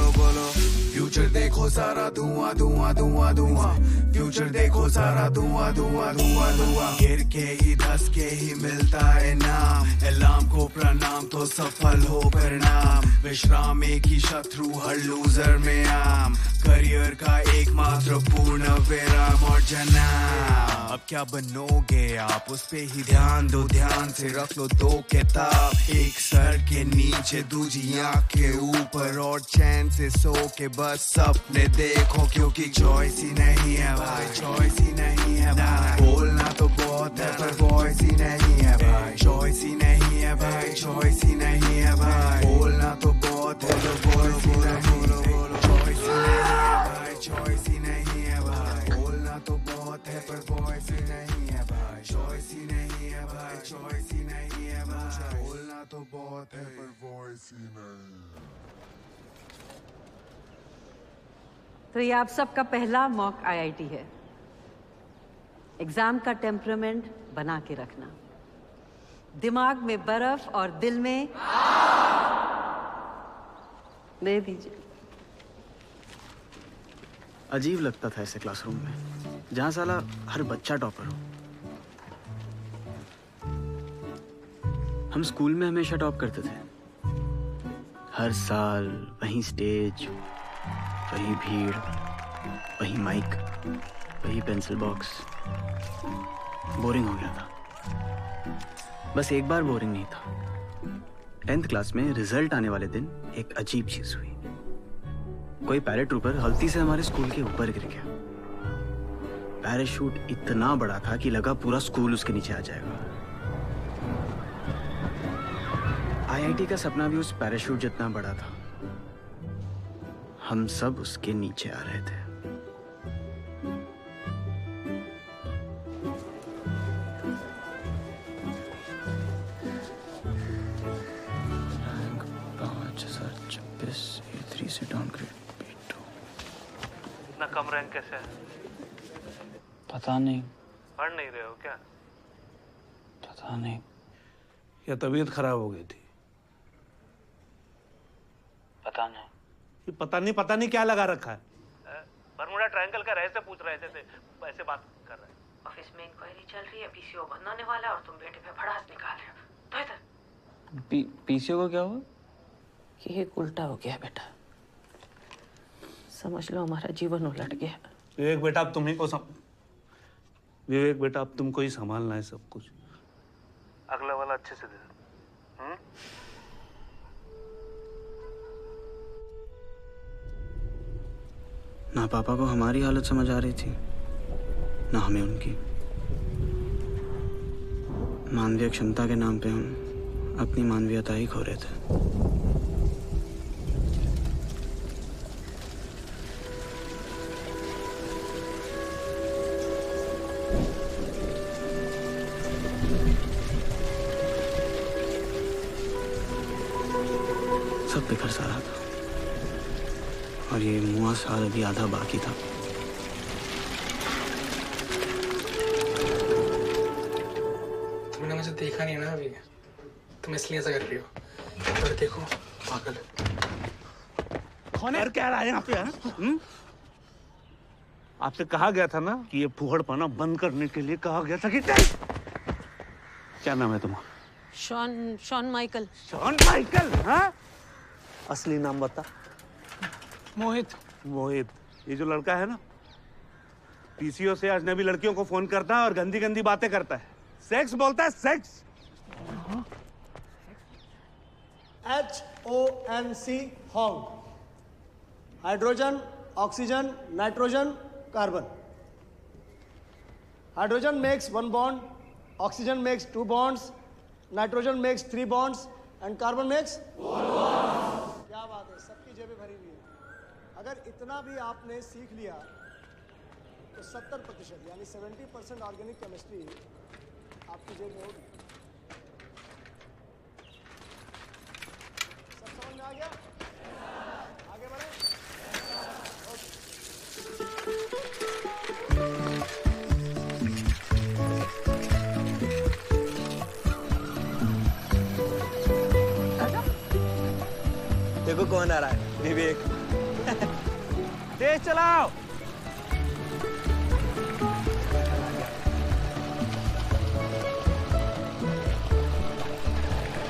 फ्यूचर देखो सारा धुआं धुआं धुआं धुआं, फ्यूचर देखो सारा धुआं धुआं धुआं धुआं, गिर के ही धस के ही मिलता है नाम, अलार्म को प्रणाम तो सफल हो परिणाम, विश्राम एक ही शत्रु हर लूजर में आम, करियर का एकमात्र पूर्ण विराम और जनाब। अब क्या बनोगे आप, उस पे ही ध्यान दो, ध्यान से रख लो दो किताब, एक सर के नीचे दूसरी आँख के ऊपर, और चैन से सो के बस सपने देखो, क्योंकि चॉइस ही नहीं है भाई, चॉइस ही नहीं है भाई, बोलना तो बहुत है पर वॉइस ही नहीं है भाई, चॉइस ही नहीं है भाई, चॉइस ही नहीं है भाई, बोलना तो बहुत है पर वॉइस ही नहीं है, चॉइस ही नहीं है भाई, चॉइस ही नहीं है भाई, बोलना तो बहुत है पर वॉइस ही नहीं है भाई, चॉइस ही नहीं है भाई, चॉइस ही नहीं है भाई, बोलना तो बहुत है पर वॉइस ही नहीं। तो ये आप सबका पहला मॉक आईआईटी है। एग्जाम का टेम्परामेंट बना के रखना, दिमाग में बर्फ और दिल में दे दीजिए। अजीब लगता था ऐसे क्लासरूम में जहां साला हर बच्चा टॉपर हो। हम स्कूल में हमेशा टॉप करते थे, हर साल वही स्टेज, वही भीड़, वही माइक, वही पेंसिल बॉक्स। बोरिंग हो गया था। बस एक बार बोरिंग नहीं था। 10th क्लास में रिजल्ट आने वाले दिन एक अजीब चीज हुई। कोई पैराट्रूपर गलती से हमारे स्कूल के ऊपर गिर गया। पैराशूट इतना बड़ा था कि लगा पूरा स्कूल उसके नीचे आ जाएगा। आईआईटी का सपना भी उस पैराशूट जितना बड़ा था। हम सब उसके नीचे आ रहे थे। रैंक 5026 A3 से डाउनग्रेड B2। इतना कम रैंक कैसे है? पता नहीं। पढ़ नहीं रहे हो क्या? पता नहीं। या तबीयत खराब हो गई थी? पता नहीं। ये पता नहीं क्या लगा रखा है? बरमुडा ट्रायंगल का रहस्य पूछ रहे थे, ऐसे बात कर रहे हैं। ऑफिस में इंक्वायरी चल रही है, पीसीओ बंद होने वाला है और तुम बेटे पे भड़ास निकाल रहे हो। तो इधर पीसीओ को क्या हुआ? ये उल्टा हो गया बेटा, समझ लो हमारा जीवन उलट गया। विवेक बेटा अब तुम्ही को विवेक बेटा अब तुमको ही संभालना है सब कुछ। अगला वाला अच्छे से दे। ना पापा को हमारी हालत समझ आ रही थी, ना हमें उनकी। मानवीय क्षमता के नाम पे हम अपनी मानवीयता ही खो रहे थे। सब बिखर सा रहा था और ये मुआ साल अभी आधा बाकी था। तुमने मुझे देखा नहीं ना अभी, तुम इसलिए ऐसा कर रही हो। और देखो पागल कौन है? क्या रहा है यहाँ पे? आपसे कहा गया था ना कि ये फूहड़पना बंद करने के लिए कहा गया था कि क्या नाम है तुम्हारा? Shawn Michael. Shawn Michael? हाँ? असली नाम बता। मोहित। मोहित, ये जो लड़का है ना, पीसीओ से अजनबी लड़कियों को फोन करता है और गंदी गंदी बातें करता है। सेक्स बोलता है, sex. HONC Hong, hydrogen, oxygen, nitrogen, carbon. Hydrogen makes 1 bond, oxygen makes 2 bonds, nitrogen makes 3 bonds and carbon makes 1 bond. क्या बात है, सबकी जेबें भरी हुई है। अगर इतना भी आपने सीख लिया तो 70% यानी 70% ऑर्गेनिक केमिस्ट्री आपकी जेब में होगी। सब समझ में आ गया? आगे बढ़े। देखो कौन आ रहा है, विवेक। तेज चलाओ।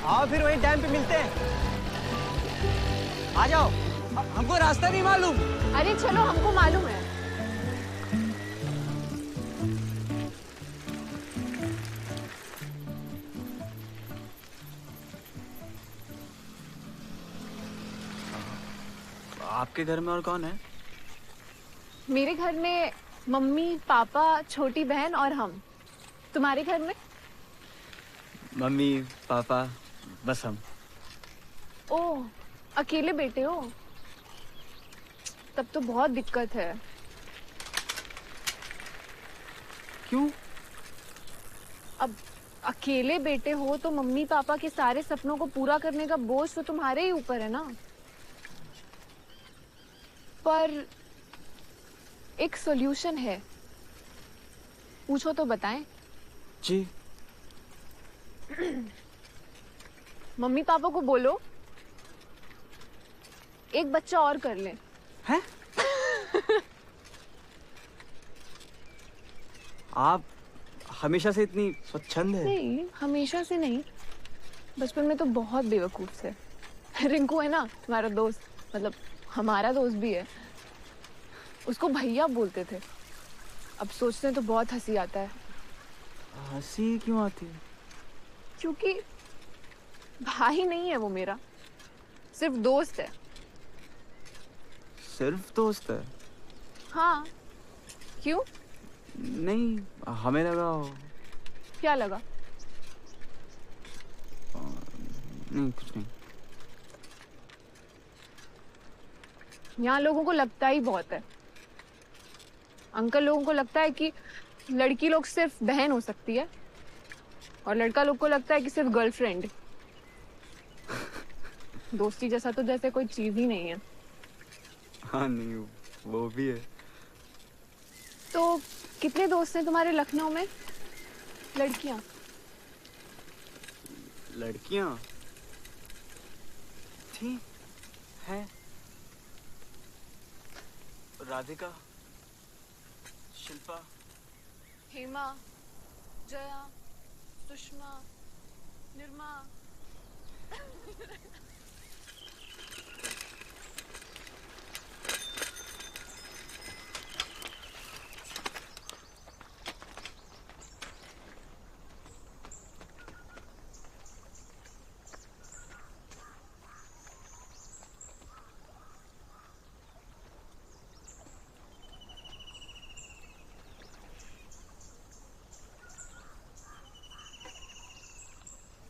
आओ फिर वहीं डैम पे मिलते हैं। आ जाओ। हमको रास्ता नहीं मालूम। अरे चलो, हमको मालूम है। आपके घर में और कौन है? मेरे घर में मम्मी, पापा, छोटी बहन और हम। तुम्हारे घर में? मम्मी, पापा, बस हम। ओह, अकेले बेटे हो? तब तो बहुत दिक्कत है। क्यों? अब अकेले बेटे हो तो मम्मी पापा के सारे सपनों को पूरा करने का बोझ तो तुम्हारे ही ऊपर है ना। पर एक सॉल्यूशन है, पूछो तो बताएं। जी। मम्मी पापा को बोलो एक बच्चा और कर ले। हैं? आप हमेशा से इतनी स्वच्छंद है? नहीं, हमेशा से नहीं, बचपन में तो बहुत बेवकूफ थे। रिंकू है ना तुम्हारा दोस्त, मतलब हमारा दोस्त भी है, उसको भैया बोलते थे। अब सोचते हैं तो बहुत हंसी आता है। हंसी क्यों आती है? क्योंकि भाई नहीं है वो मेरा, सिर्फ दोस्त है। सिर्फ दोस्त है? हाँ, क्यों? नहीं, हमें लगा। क्या लगा? नहीं, कुछ नहीं। यहाँ लोगों को लगता ही बहुत है। अंकल लोगों को लगता है कि लड़की लोग सिर्फ बहन हो सकती है, और लड़का लोग को लगता है कि सिर्फ गर्लफ्रेंड। दोस्ती जैसा तो जैसे कोई चीज ही नहीं है। हाँ, नहीं, वो भी है। तो कितने दोस्त हैं तुम्हारे लखनऊ में? लड़कियां? लड़कियां थी, है। राधिका, शिल्पा, हेमा, जया, सुषमा, निर्मा।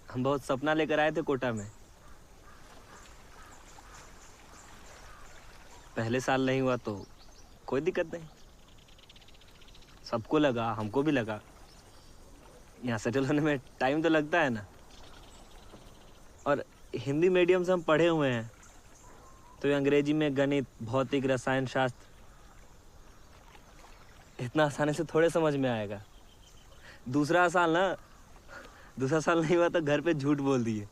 हम बहुत सपना लेकर आए थे कोटा में। पहले साल नहीं हुआ तो कोई दिक्कत नहीं। सबको लगा, हमको भी लगा, यहाँ सेटल होने में टाइम तो लगता है ना। और हिंदी मीडियम से हम पढ़े हुए हैं, तो अंग्रेजी में गणित, भौतिक, रसायन शास्त्र इतना आसानी से थोड़े समझ में आएगा। दूसरा साल नहीं हुआ तो घर पे झूठ बोल दिए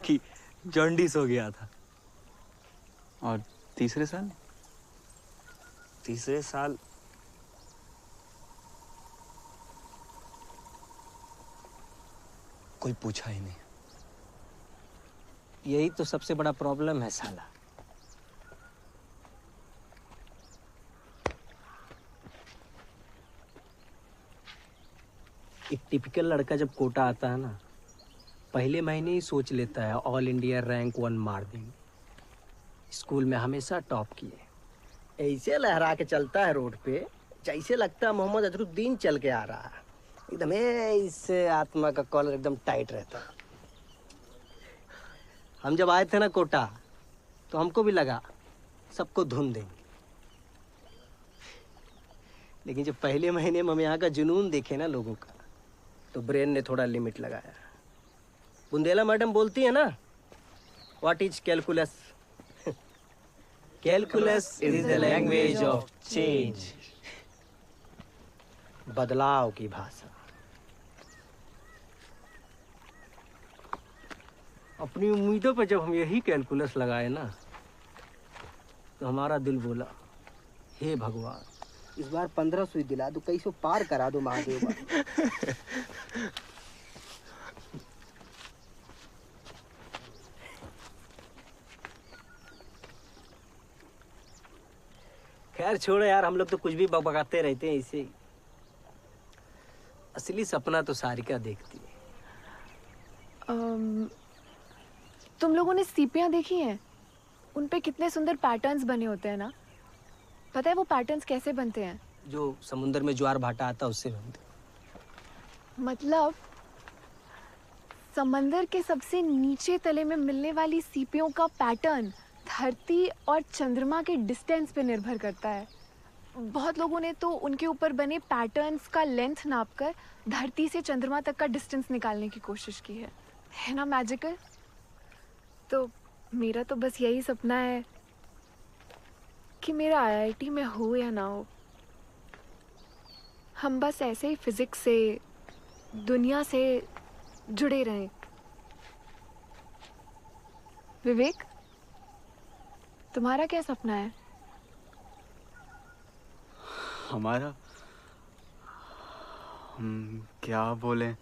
कि जॉन्डिस हो गया था। और तीसरे साल? तीसरे साल कोई पूछा ही नहीं। यही तो सबसे बड़ा प्रॉब्लम है साला। एक टिपिकल लड़का जब कोटा आता है ना, पहले महीने ही सोच लेता है ऑल इंडिया रैंक 1 मार देंगे। स्कूल में हमेशा टॉप किए, ऐसे लहरा के चलता है रोड पे जैसे लगता है मोहम्मद अजरुद्दीन चल के आ रहा है। एकदम ऐसे आत्मा का कॉलर एकदम टाइट रहता है। हम जब आए थे ना कोटा तो हमको भी लगा सबको धुन देंगे, लेकिन जब पहले महीने में हम यहाँ का जुनून देखे ना लोगों का, तो ब्रेन ने थोड़ा लिमिट लगाया। बुंदेला मैडम बोलती है ना, what is calculus? Calculus is the language of change. बदलाव की भाषा। अपनी उम्मीदों पर जब हम यही कैलकुलस लगाए ना, तो हमारा दिल बोला हे भगवान, इस बार 15 सुई दिला दो, कहीं से पार करा दो महादेव बाबा। खैर छोड़ो यार, हम लोग तो कुछ भी बकबकाते रहते हैं इसे। असली सपना तो सारिका देखती है। तुम लोगों ने सीपियाँ देखी हैं? उन पे कितने सुंदर पैटर्न्स बने होते हैं ना। पता है वो पैटर्न्स कैसे बनते हैं? जो समुद्र में ज्वार भाटा आता है उससे बनते। मतलब समंदर के सबसे नीचे तले में मिलने वाली सीपियों का पैटर्न धरती और चंद्रमा के डिस्टेंस पे निर्भर करता है। बहुत लोगों ने तो उनके ऊपर बने पैटर्न्स का लेंथ नापकर धरती से चंद्रमा तक का डिस्टेंस निकालने की कोशिश की है ना मैजिकल? तो मेरा तो बस यही सपना है कि मेरा IIT में हो या ना हो, हम बस ऐसे ही फिजिक्स से, दुनिया से जुड़े रहें। विवेक, तुम्हारा क्या सपना है? हमारा, हम क्या बोले?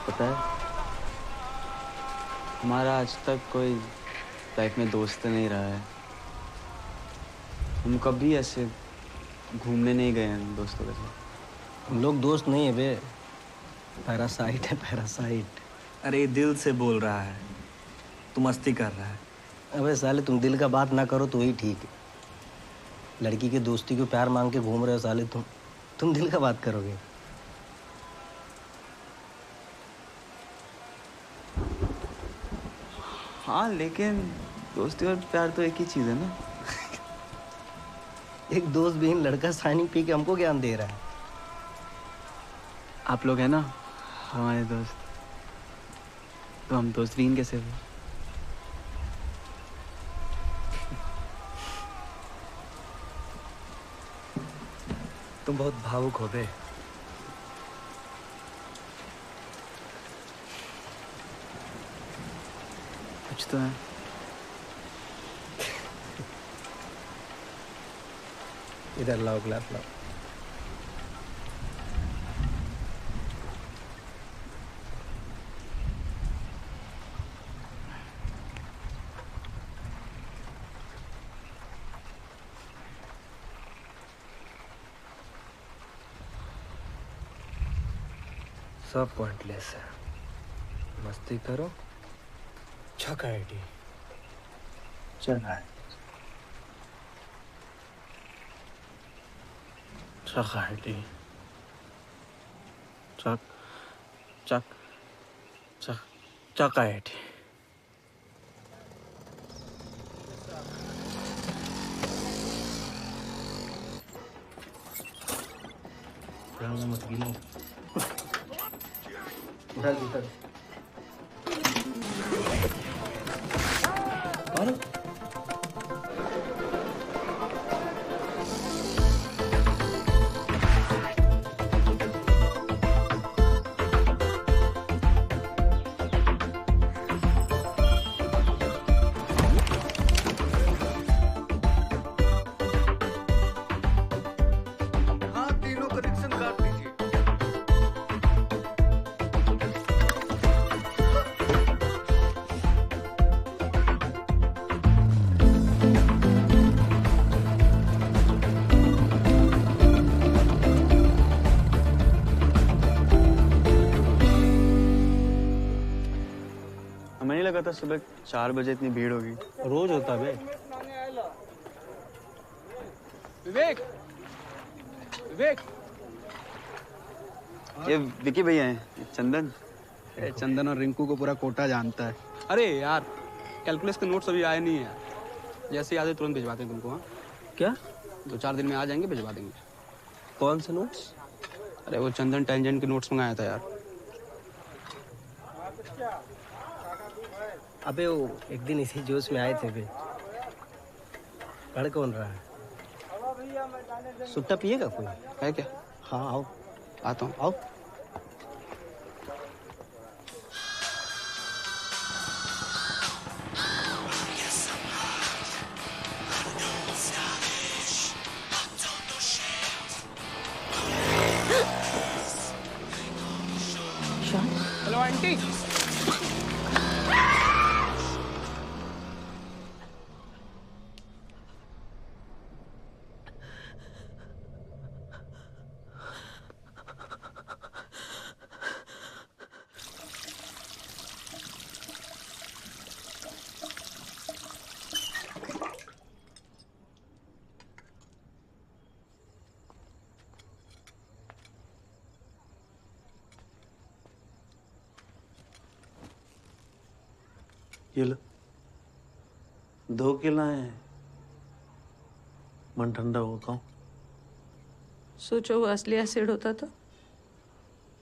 पता है, हमारा आज तक कोई लाइफ में दोस्त नहीं रहा है। हम कभी ऐसे घूमने नहीं गए हैं दोस्तों के साथ। हम लोग दोस्त नहीं है बे, पैरासाइट है, पैरासाइट। अरे दिल से बोल रहा है, तू मस्ती कर रहा है। अबे साले, तुम दिल का बात ना करो तो ही ठीक है। लड़की के दोस्ती को प्यार मांग के घूम रहे हो साले तुम दिल का बात करोगे? हाँ, लेकिन दोस्ती और प्यार तो एक ही चीज है ना। एक दोस्त विहीन लड़का साइनिंग पी के हमको ज्ञान दे रहा है। आप लोग हैं ना हमारे दोस्त, तो हम दोस्त विहीन कैसे हुए? तुम बहुत भावुक हो बे। कुछ तो है। इधर लाओ ग्लास लाओ। सब पॉइंटलेस है, मस्ती करो। छका आईडी चला है, चक आईडी, चक चक चक चक आईडी। मत गिनो। उधर उधर। और हमें नहीं लगा था सुबह 4 बजे इतनी भीड़ होगी। रोज होता बे। विवेक, विवेक, ये विकी भैया हैं, चंदन। चंदन और रिंकू को पूरा कोटा जानता है। अरे यार, कैलकुलस के नोट्स अभी आए नहीं है। जैसे ही आते तुरंत भिजवाते हैं तुमको। हाँ क्या? 2-4 दिन में आ जाएंगे, भिजवा देंगे। कौन से नोट्स? अरे वो चंदन टेंजेंट के नोट्स मंगाया था यार। अबे वो एक दिन इसी जोश में आए थे बे। पढ़ कौन रहा है? सुट्टा पिएगा कोई? है क्या? हाँ आओ। आता हूँ। आओ। Hello aunty. ये लो 2 किलो है। मन ठंडा हो खाओ। सोचो वो असली एसिड होता तो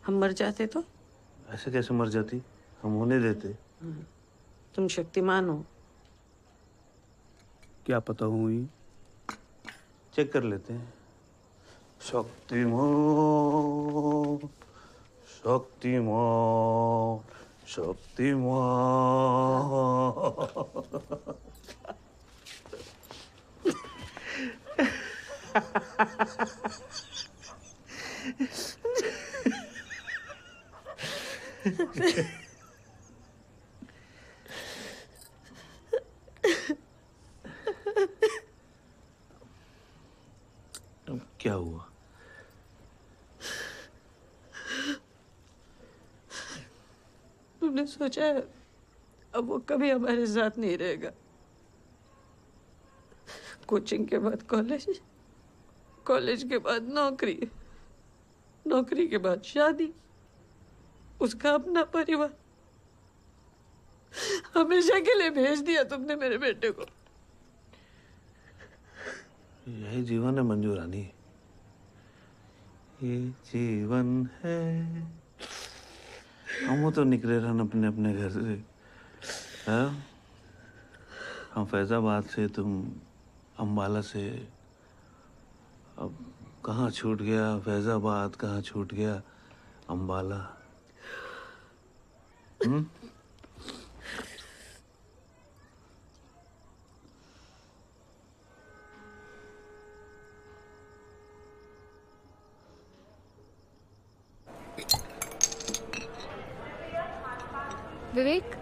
हम मर जाते तो। ऐसे कैसे मर जाती? हम होने देते। तुम शक्तिमान हो। क्या पता हुई? चेक कर लेते हैं। शक्तिमान शक्तिमान शक्तिमान। अब क्या हुआ? तुमने सोचा है अब वो कभी हमारे साथ नहीं रहेगा। कोचिंग के बाद कॉलेज, कॉलेज के बाद नौकरी, नौकरी के बाद शादी, उसका अपना परिवार। हमेशा के लिए भेज दिया तुमने मेरे बेटे को। यही जीवन है मंजू रानी, ये जीवन है। हम तो निकले रहन अपने अपने घर से। हाँ? हम फैजाबाद से, तुम अम्बाला से। अब कहाँ छूट गया फैजाबाद, कहाँ छूट गया अम्बाला। विवेक,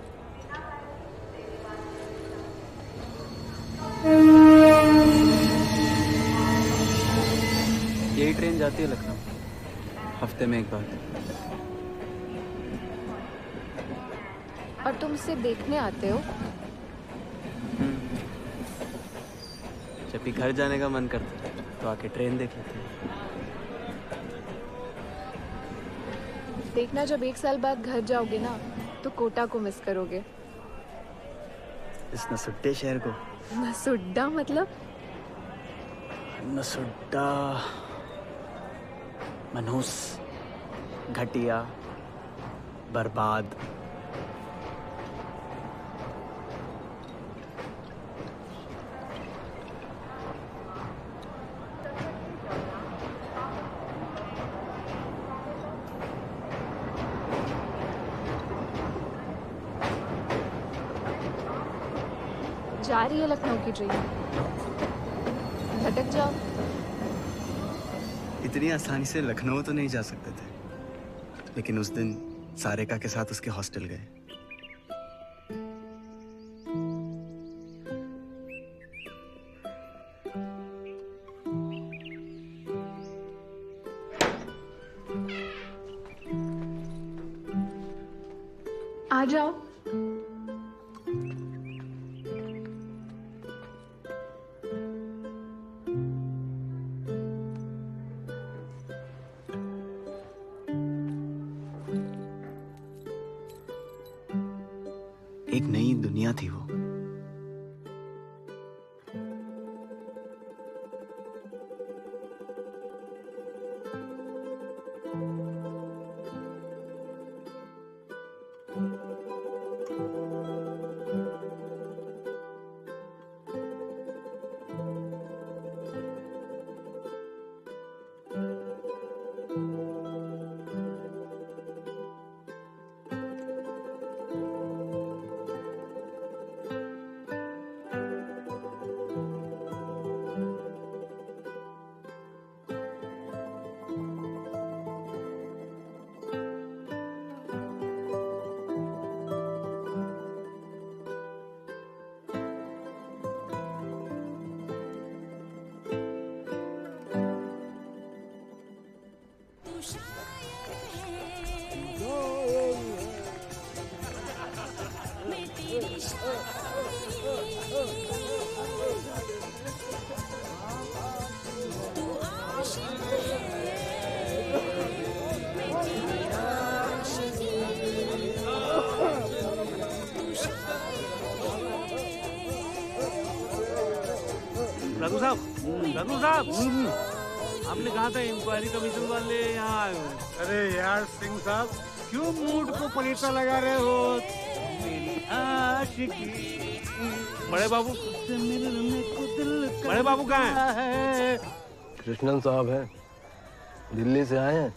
यही ट्रेन जाती है लखनऊ, हफ्ते में एक बार। और तुम इसे देखने आते हो? जब भी घर जाने का मन करता है तो आके ट्रेन देख लेते हैं। देखना, जब 1 साल बाद घर जाओगे ना तो कोटा को मिस करोगे। इस नसुड्डे शहर को। नसुड्डा मतलब? नसुड्डा मनहूस, घटिया, बर्बाद। जा रही है लखनऊ की ट्रेन, भटक जाओ। इतनी आसानी से लखनऊ तो नहीं जा सकते थे, लेकिन उस दिन सारिका के साथ उसके हॉस्टल गए। आ जाओ। एक नई दुनिया थी वो। रघु साहब, आपने कहा था इंक्वायरी कमीशन वाले यहाँ आए हो। अरे यार सिंह साहब, क्यों मूड को पलीता लगा रहे हो? मेरी आशिकी। बड़े बाबू, बड़े बाबू कहाँ हैं? कृष्णन साहब हैं, दिल्ली से आए हैं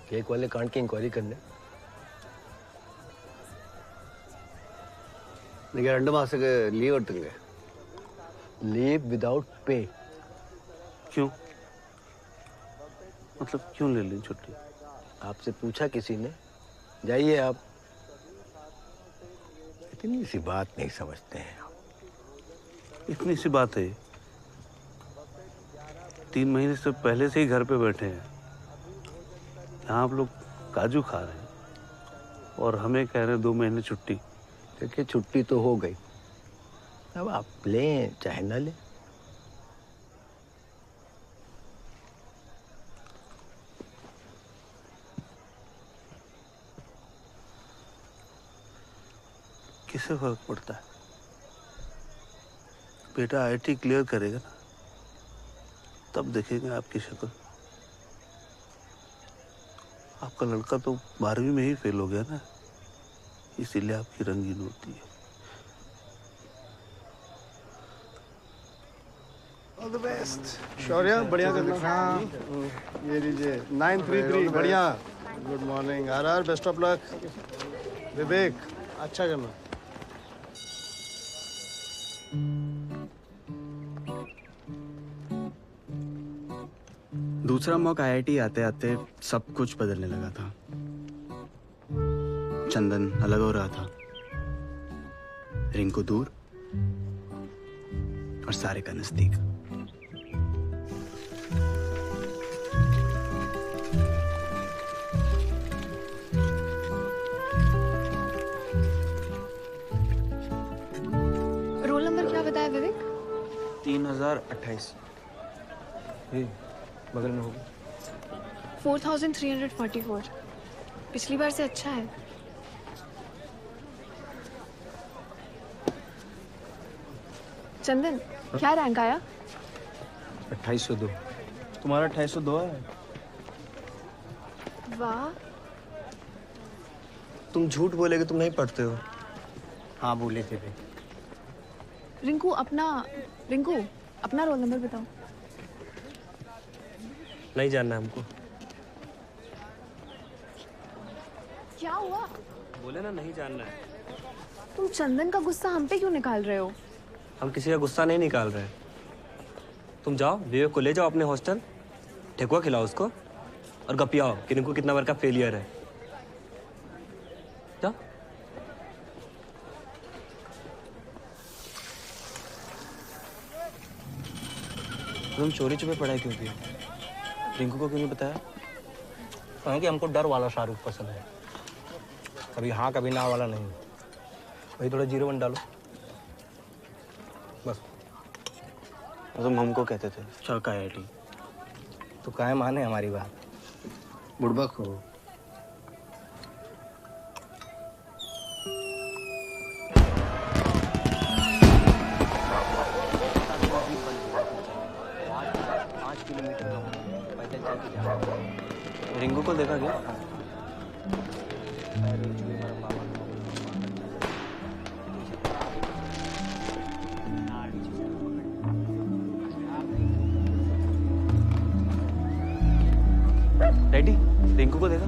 केक वाले कांड की इंक्वायरी करने। എനിക്ക് 2 മാസത്തേക്ക് ലീവ് എടുത്തില്ലേ? Leave without pay. क्यों? मतलब क्यों ले ली छुट्टी? आपसे पूछा किसी ने? जाइए आप। इतनी सी बात नहीं समझते हैं आप। इतनी सी बात है? 3 महीने से पहले से ही घर पे बैठे हैं। यहाँ आप लोग काजू खा रहे हैं और हमें कह रहे हैं 2 महीने छुट्टी। देखिए, छुट्टी तो हो गई, अब आप लें चाहे न लें। किससे फर्क पड़ता है? बेटा आईआईटी क्लियर करेगा ना, तब देखेंगे आपकी शक्ल। आपका लड़का तो 12वीं में ही फेल हो गया ना, इसीलिए आपकी रंगीन होती है। All the best. शौर्य, बढ़िया कर लिखा। ये लीजिए 933, बढ़िया। Good morning RR, best of luck. Vivek, अच्छा करना। दूसरा मौका आईआईटी आते आते सब कुछ बदलने लगा था। चंदन अलग हो रहा था, रिंकू दूर और सारे का नजदीक। रोल नंबर क्या बताया विवेक? 3028। बगल में होगा। 4344। पिछली बार से अच्छा है। चंदन, क्या रैंक आया? 2802। तुम्हारा 2802 है। वाह, तुम झूठ बोले कि तुम नहीं पढ़ते हो। हाँ बोले थे भाई। रिंकू अपना रोल नंबर बताओ। नहीं जानना हमको। क्या हुआ? बोले ना नहीं जानना है। तुम चंदन का गुस्सा हम पे क्यों निकाल रहे हो? हम किसी का गुस्सा नहीं निकाल रहे। तुम जाओ, विवेक को ले जाओ अपने हॉस्टल, ठेकुआ खिलाओ उसको और गपियाओ कि रिंकू कितना बार का फेलियर है। जाओ। तुम चोरी छुपे पढ़ाई क्यों की? रिंकू को क्यों नहीं बताया? कहें कि हमको डर वाला शाहरुख पसंद है, कभी हाँ कभी ना वाला नहीं। वही थोड़ा 01 डालो बस। तुम हमको कहते थे चौका आईआईटी तो काहे माने हमारी बात। बुड़बक हो। रिंकू को देखा क्या? डैडी, रिंकू को देखा?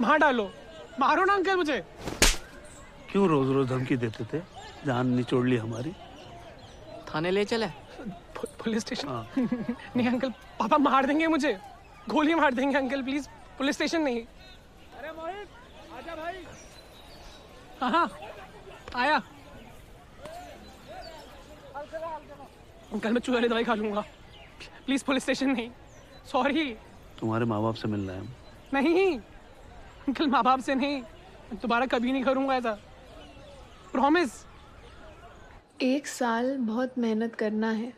मार डालो, मारो ना अंकल मुझे। क्यों रोज रोज धमकी देते थे? जान निचोड़ ली हमारी। थाने ले चले? Police station? नहीं अंकल, पापा मार देंगे मुझे, गोली मार देंगे अंकल, प्लीज पुलिस स्टेशन नहीं। अरे मोहित आजा भाई। हाँ आया। अंकल मैं चूहे वाली दवाई खा लूंगा, प्लीज पुलिस स्टेशन नहीं, सॉरी। तुम्हारे माँ बाप से मिलना है। नहीं अंकल, माँ बाप से नहीं, दोबारा कभी नहीं करूंगा ऐसा, प्रॉमिस। 1 साल बहुत मेहनत करना है।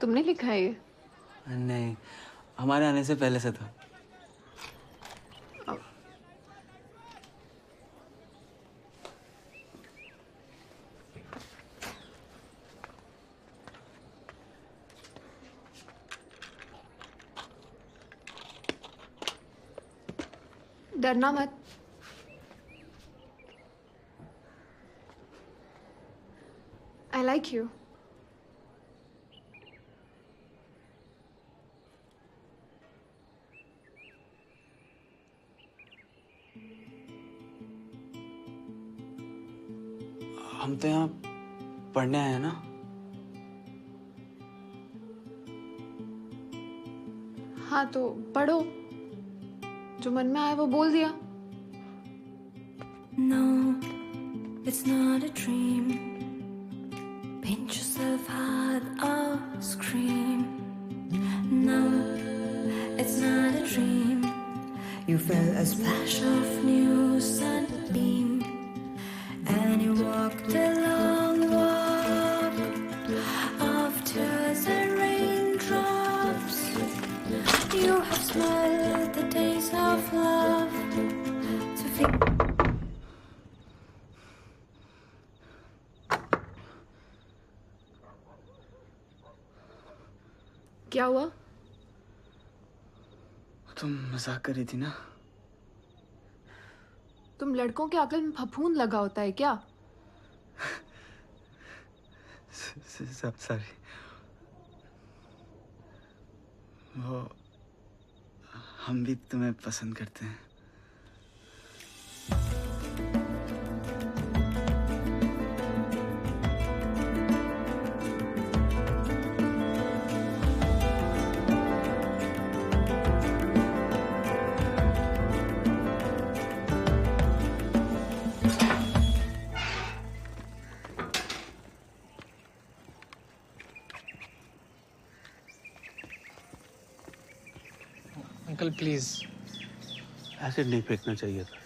तुमने लिखा है ये? नहीं, हमारे आने से पहले से था। डरना मत। I like you. हम तो यहाँ पढ़ने आए हैं ना। हाँ तो पढ़ो, जो मन में आए वो बोल दिया। No, it's not a dream. Pinch yourself hard or scream. No, it's not a dream. You felt a splash of new sunbeam, and you walked a long walk of tears and raindrops. You have smiled the days of love to feel. क्या हुआ? तुम मजाक कर रही थी ना। तुम लड़कों के अकल में फफूंद लगा होता है क्या? सॉरी। वो हम भी तुम्हें पसंद करते हैं। Uncle please. एसिड नहीं फेंकना चाहिए था।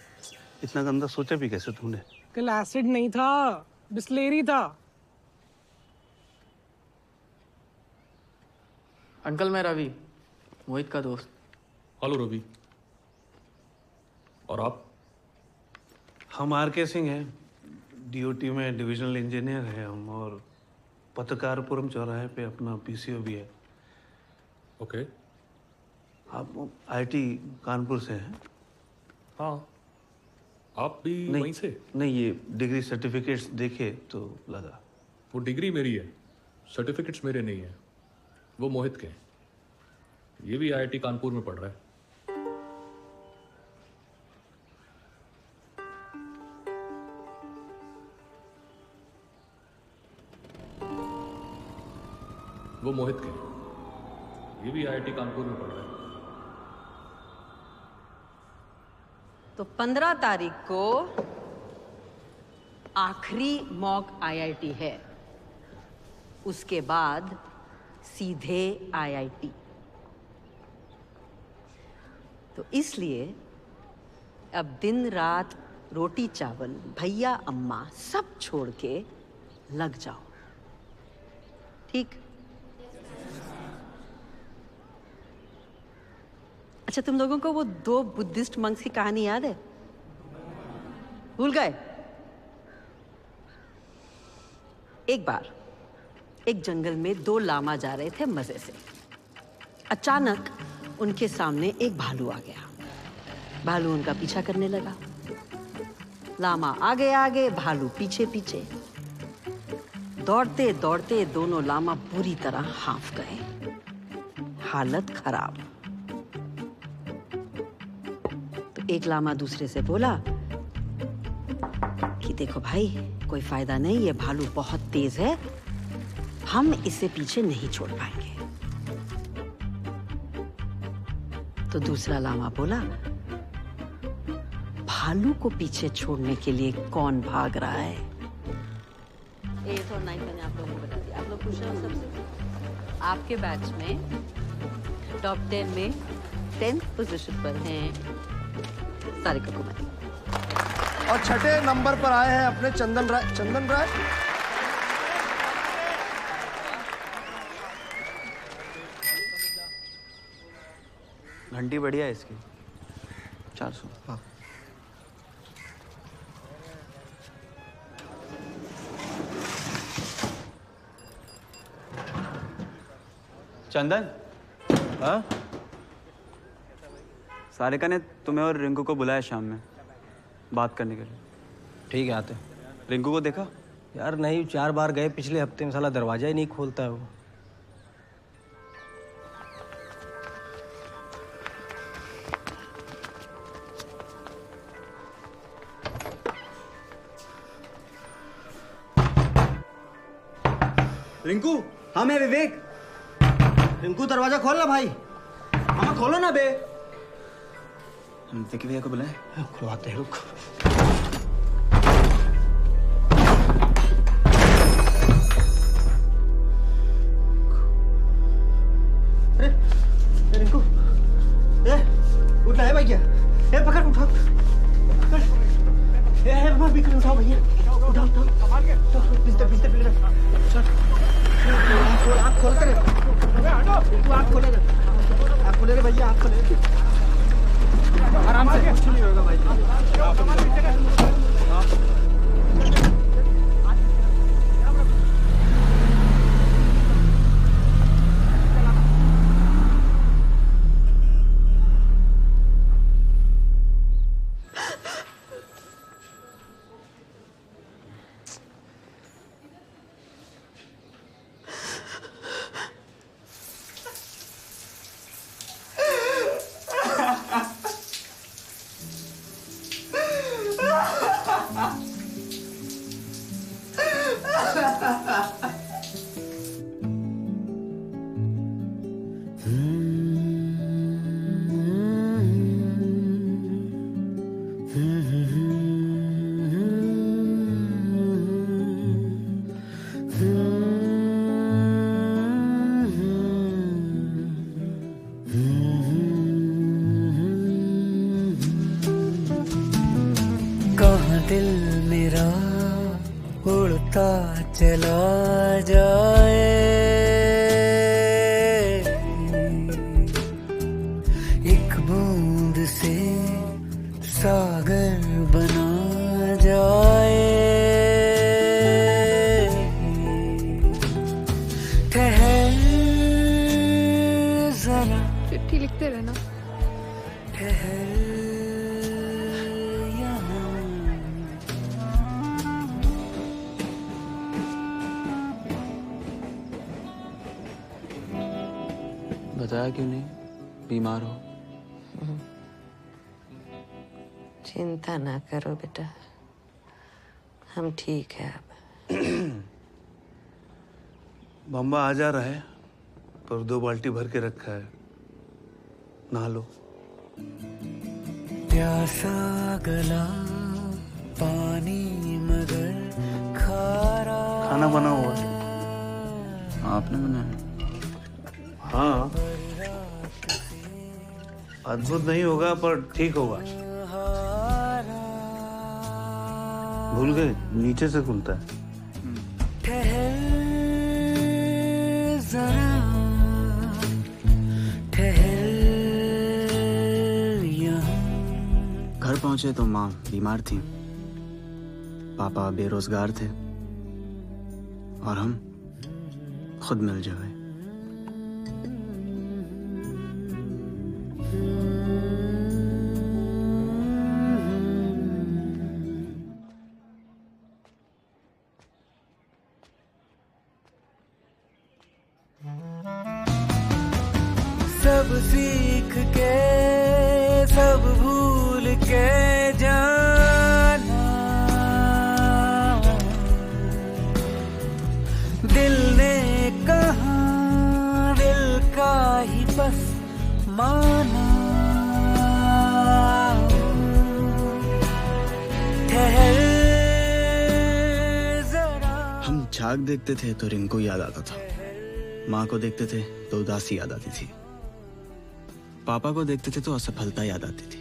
इतना गंदा सोचा भी कैसे तूने? अंकल एसिड नहीं था, बिस्लेरी था। अंकल मैं रवि, मोहित का दोस्त। हेलो रवि। और आप? हम आर.के. सिंह हैं, डीओटी में डिविजनल इंजीनियर हैं हम, और पत्रकारपुरम चौराहे पे अपना पीसीओ भी है। ओके। आप आईटी कानपुर से हैं? हाँ। आप भी वहीं से? नहीं, ये डिग्री सर्टिफिकेट्स देखे तो लगा। वो डिग्री मेरी है, सर्टिफिकेट्स मेरे नहीं है, वो मोहित के हैं। ये भी आईआईटी कानपुर में पढ़ रहा है। वो मोहित के हैं। ये भी आईआईटी कानपुर में पढ़ रहा है। तो 15 तारीख को आखिरी मॉक आईआईटी है, उसके बाद सीधे आईआईटी। तो इसलिए अब दिन रात रोटी चावल भैया अम्मा सब छोड़ के लग जाओ, ठीक? अच्छा, तुम लोगों को वो 2 बुद्धिस्ट मंक्स की कहानी याद है? भूल गए? एक बार एक जंगल में 2 लामा जा रहे थे मजे से। अचानक उनके सामने एक भालू आ गया। भालू उनका पीछा करने लगा। लामा आगे आगे, भालू पीछे पीछे। दौड़ते दौड़ते दोनों लामा बुरी तरह हांफ गए, हालत खराब। एक लामा दूसरे से बोला कि देखो भाई, कोई फायदा नहीं, ये भालू बहुत तेज है, हम इसे पीछे नहीं छोड़ पाएंगे। तो दूसरा लामा बोला, भालू को पीछे छोड़ने के लिए कौन भाग रहा है? 8 और 9 मैंने आप लोगों को बता दिया। आप लोग पूछ रहे हो सबसे, आपके बैच में टॉप 10 में 10th पोजीशन पर हैं सारिका कुमारी। और छठे नंबर पर आए हैं अपने चंदन राय। चंदन राय घंटी बढ़िया है इसकी, 400। हाँ। चंदन, हाँ? सारिका ने तुम्हें और रिंकू को बुलाया शाम में बात करने के लिए। ठीक है, आते। रिंकू को देखा? यार नहीं, 4 बार गए पिछले हफ्ते में, साला दरवाजा ही नहीं खोलता है वो। रिंकू, हाँ मैं विवेक। रिंकू दरवाजा खोल ना भाई। हाँ खोलो ना बे। हम विकी भैया को बुलाएं? खुलवाते हैं, रुक। अरे रिंकू, उठना है भैया। पकड़, उठाओ। बिक्री उठाओ भैया, उठाओ। पिस्ते पकड़ो। आँख खोल कर, आँख खोले रे भैया, आँख खोले। आराम से, कुछ नहीं होगा भाई। दिल मेरा उड़ता चला जाए, एक बूंद से सागर बना जाए। ठहर जरा, चिट्ठी लिखते रहना। ठहर बताया क्यों नहीं? बीमार हो? चिंता ना करो बेटा, हम ठीक है अब। बम्बा आ जा रहा है, पर 2 बाल्टी भर के रखा है, नहा लो। प्यासा गला पानी मगर खारा। खाना बना हुआ है। आपने बनाया? हाँ, अद्भुत नहीं होगा पर ठीक होगा। भूल गए, नीचे से खुलता है। ठहर जरा, ठहर यहाँ। घर पहुंचे तो माँ बीमार थी, पापा बेरोजगार थे और हम खुद मिल जाए। सब सीख के सब भूल चिराग देखते थे तो रिंकू याद आता था, माँ को देखते थे तो उदासी याद आती थी, पापा को देखते थे तो असफलता याद आती थी,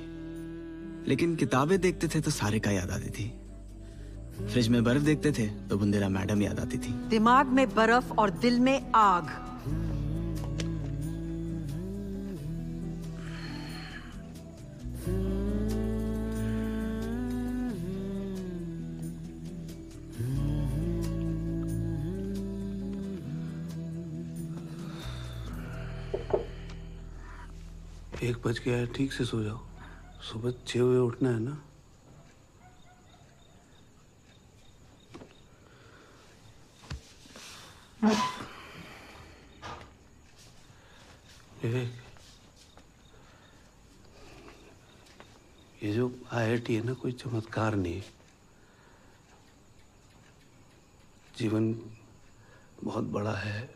लेकिन किताबें देखते थे तो सारिका याद आती थी, फ्रिज में बर्फ देखते थे तो बुंदेला मैडम याद आती थी। दिमाग में बर्फ और दिल में आग। एक बज गया है, ठीक से सो जाओ, सुबह 6 बजे उठना है ना। विवेक, ये जो IIT है ना, कोई चमत्कार नहीं है। जीवन बहुत बड़ा है,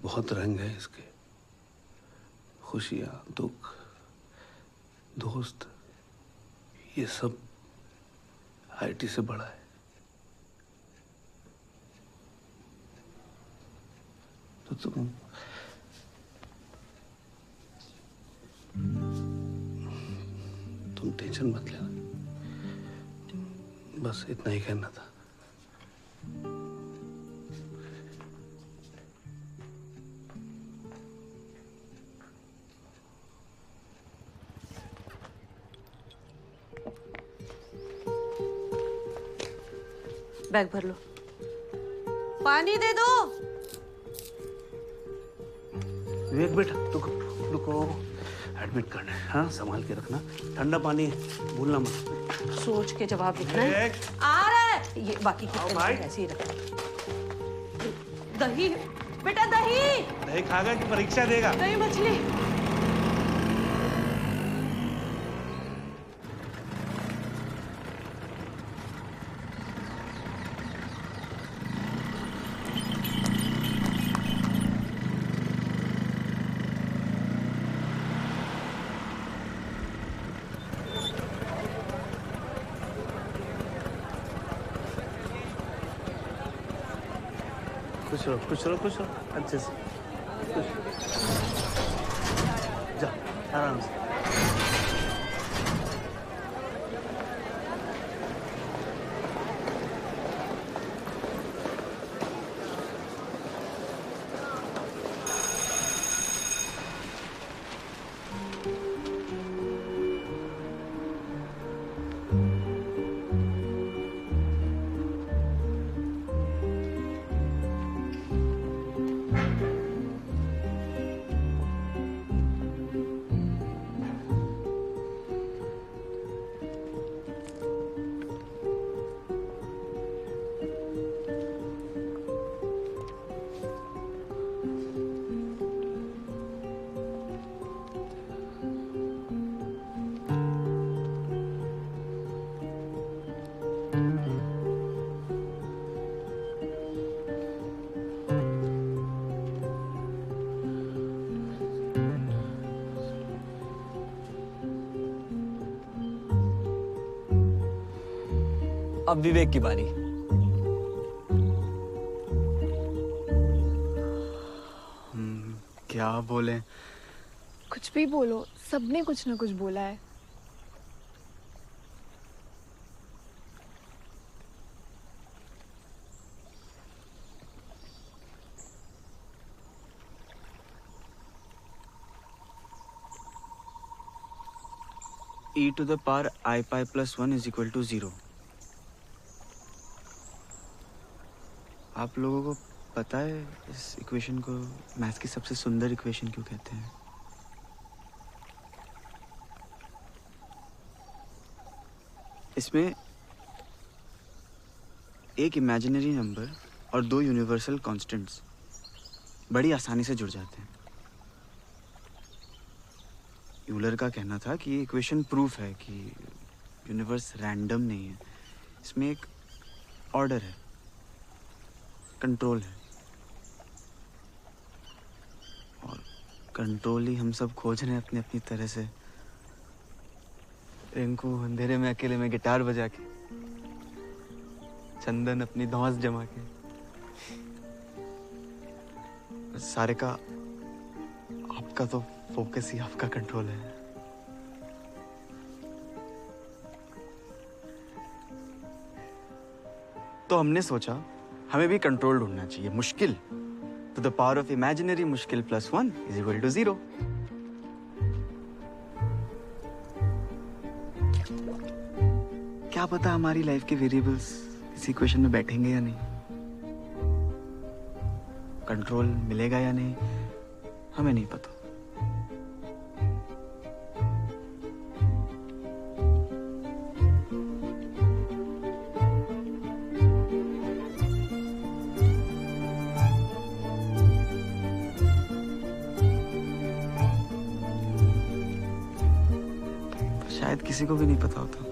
बहुत रंग है इसके, खुशियाँ, दुख, दोस्त, ये सब IIT से बड़ा है। तो तुम टेंशन मत लेना, बस इतना ही कहना था। बैग भर लो। पानी दे दो। विवेक बेटा, रुको, एडमिट करना है। हाँ, संभाल के रखना, ठंडा पानी है, भूलना मत। सोच के जवाब लिखना है। आ रहा है ये, बाकी की ऐसे ही रखना। दही बेटा, दही खाएगा कि परीक्षा देगा? दही मछली। खुश रहो अच्छे से, जा आराम से। अब विवेक की बारी। क्या बोले? कुछ भी बोलो, सबने कुछ ना कुछ बोला है। e to the power I pi plus 1 is equal to 0। आप लोगों को पता है इस इक्वेशन को मैथ्स की सबसे सुंदर इक्वेशन क्यों कहते हैं? इसमें एक इमेजिनरी नंबर और दो यूनिवर्सल कांस्टेंट्स बड़ी आसानी से जुड़ जाते हैं। यूलर का कहना था कि ये इक्वेशन प्रूफ है कि यूनिवर्स रैंडम नहीं है, इसमें एक ऑर्डर है, कंट्रोल है, और कंट्रोल ही हम सब खोज रहे हैं अपनी अपनी तरह से। रिंकू अंधेरे में अकेले में गिटार बजा के, चंदन अपनी धौंस जमा के। सारे का आपका तो फोकस ही आपका कंट्रोल है। तो हमने सोचा हमें भी कंट्रोल ढूंढना चाहिए। मुश्किल तो द पावर ऑफ इमेजिनरी मुश्किल प्लस 1 इज इक्वल टू 0। क्या पता हमारी लाइफ के वेरिएबल्स इस इक्वेशन में बैठेंगे या नहीं, कंट्रोल मिलेगा या नहीं, हमें नहीं पता। शायद किसी को भी नहीं पता होता।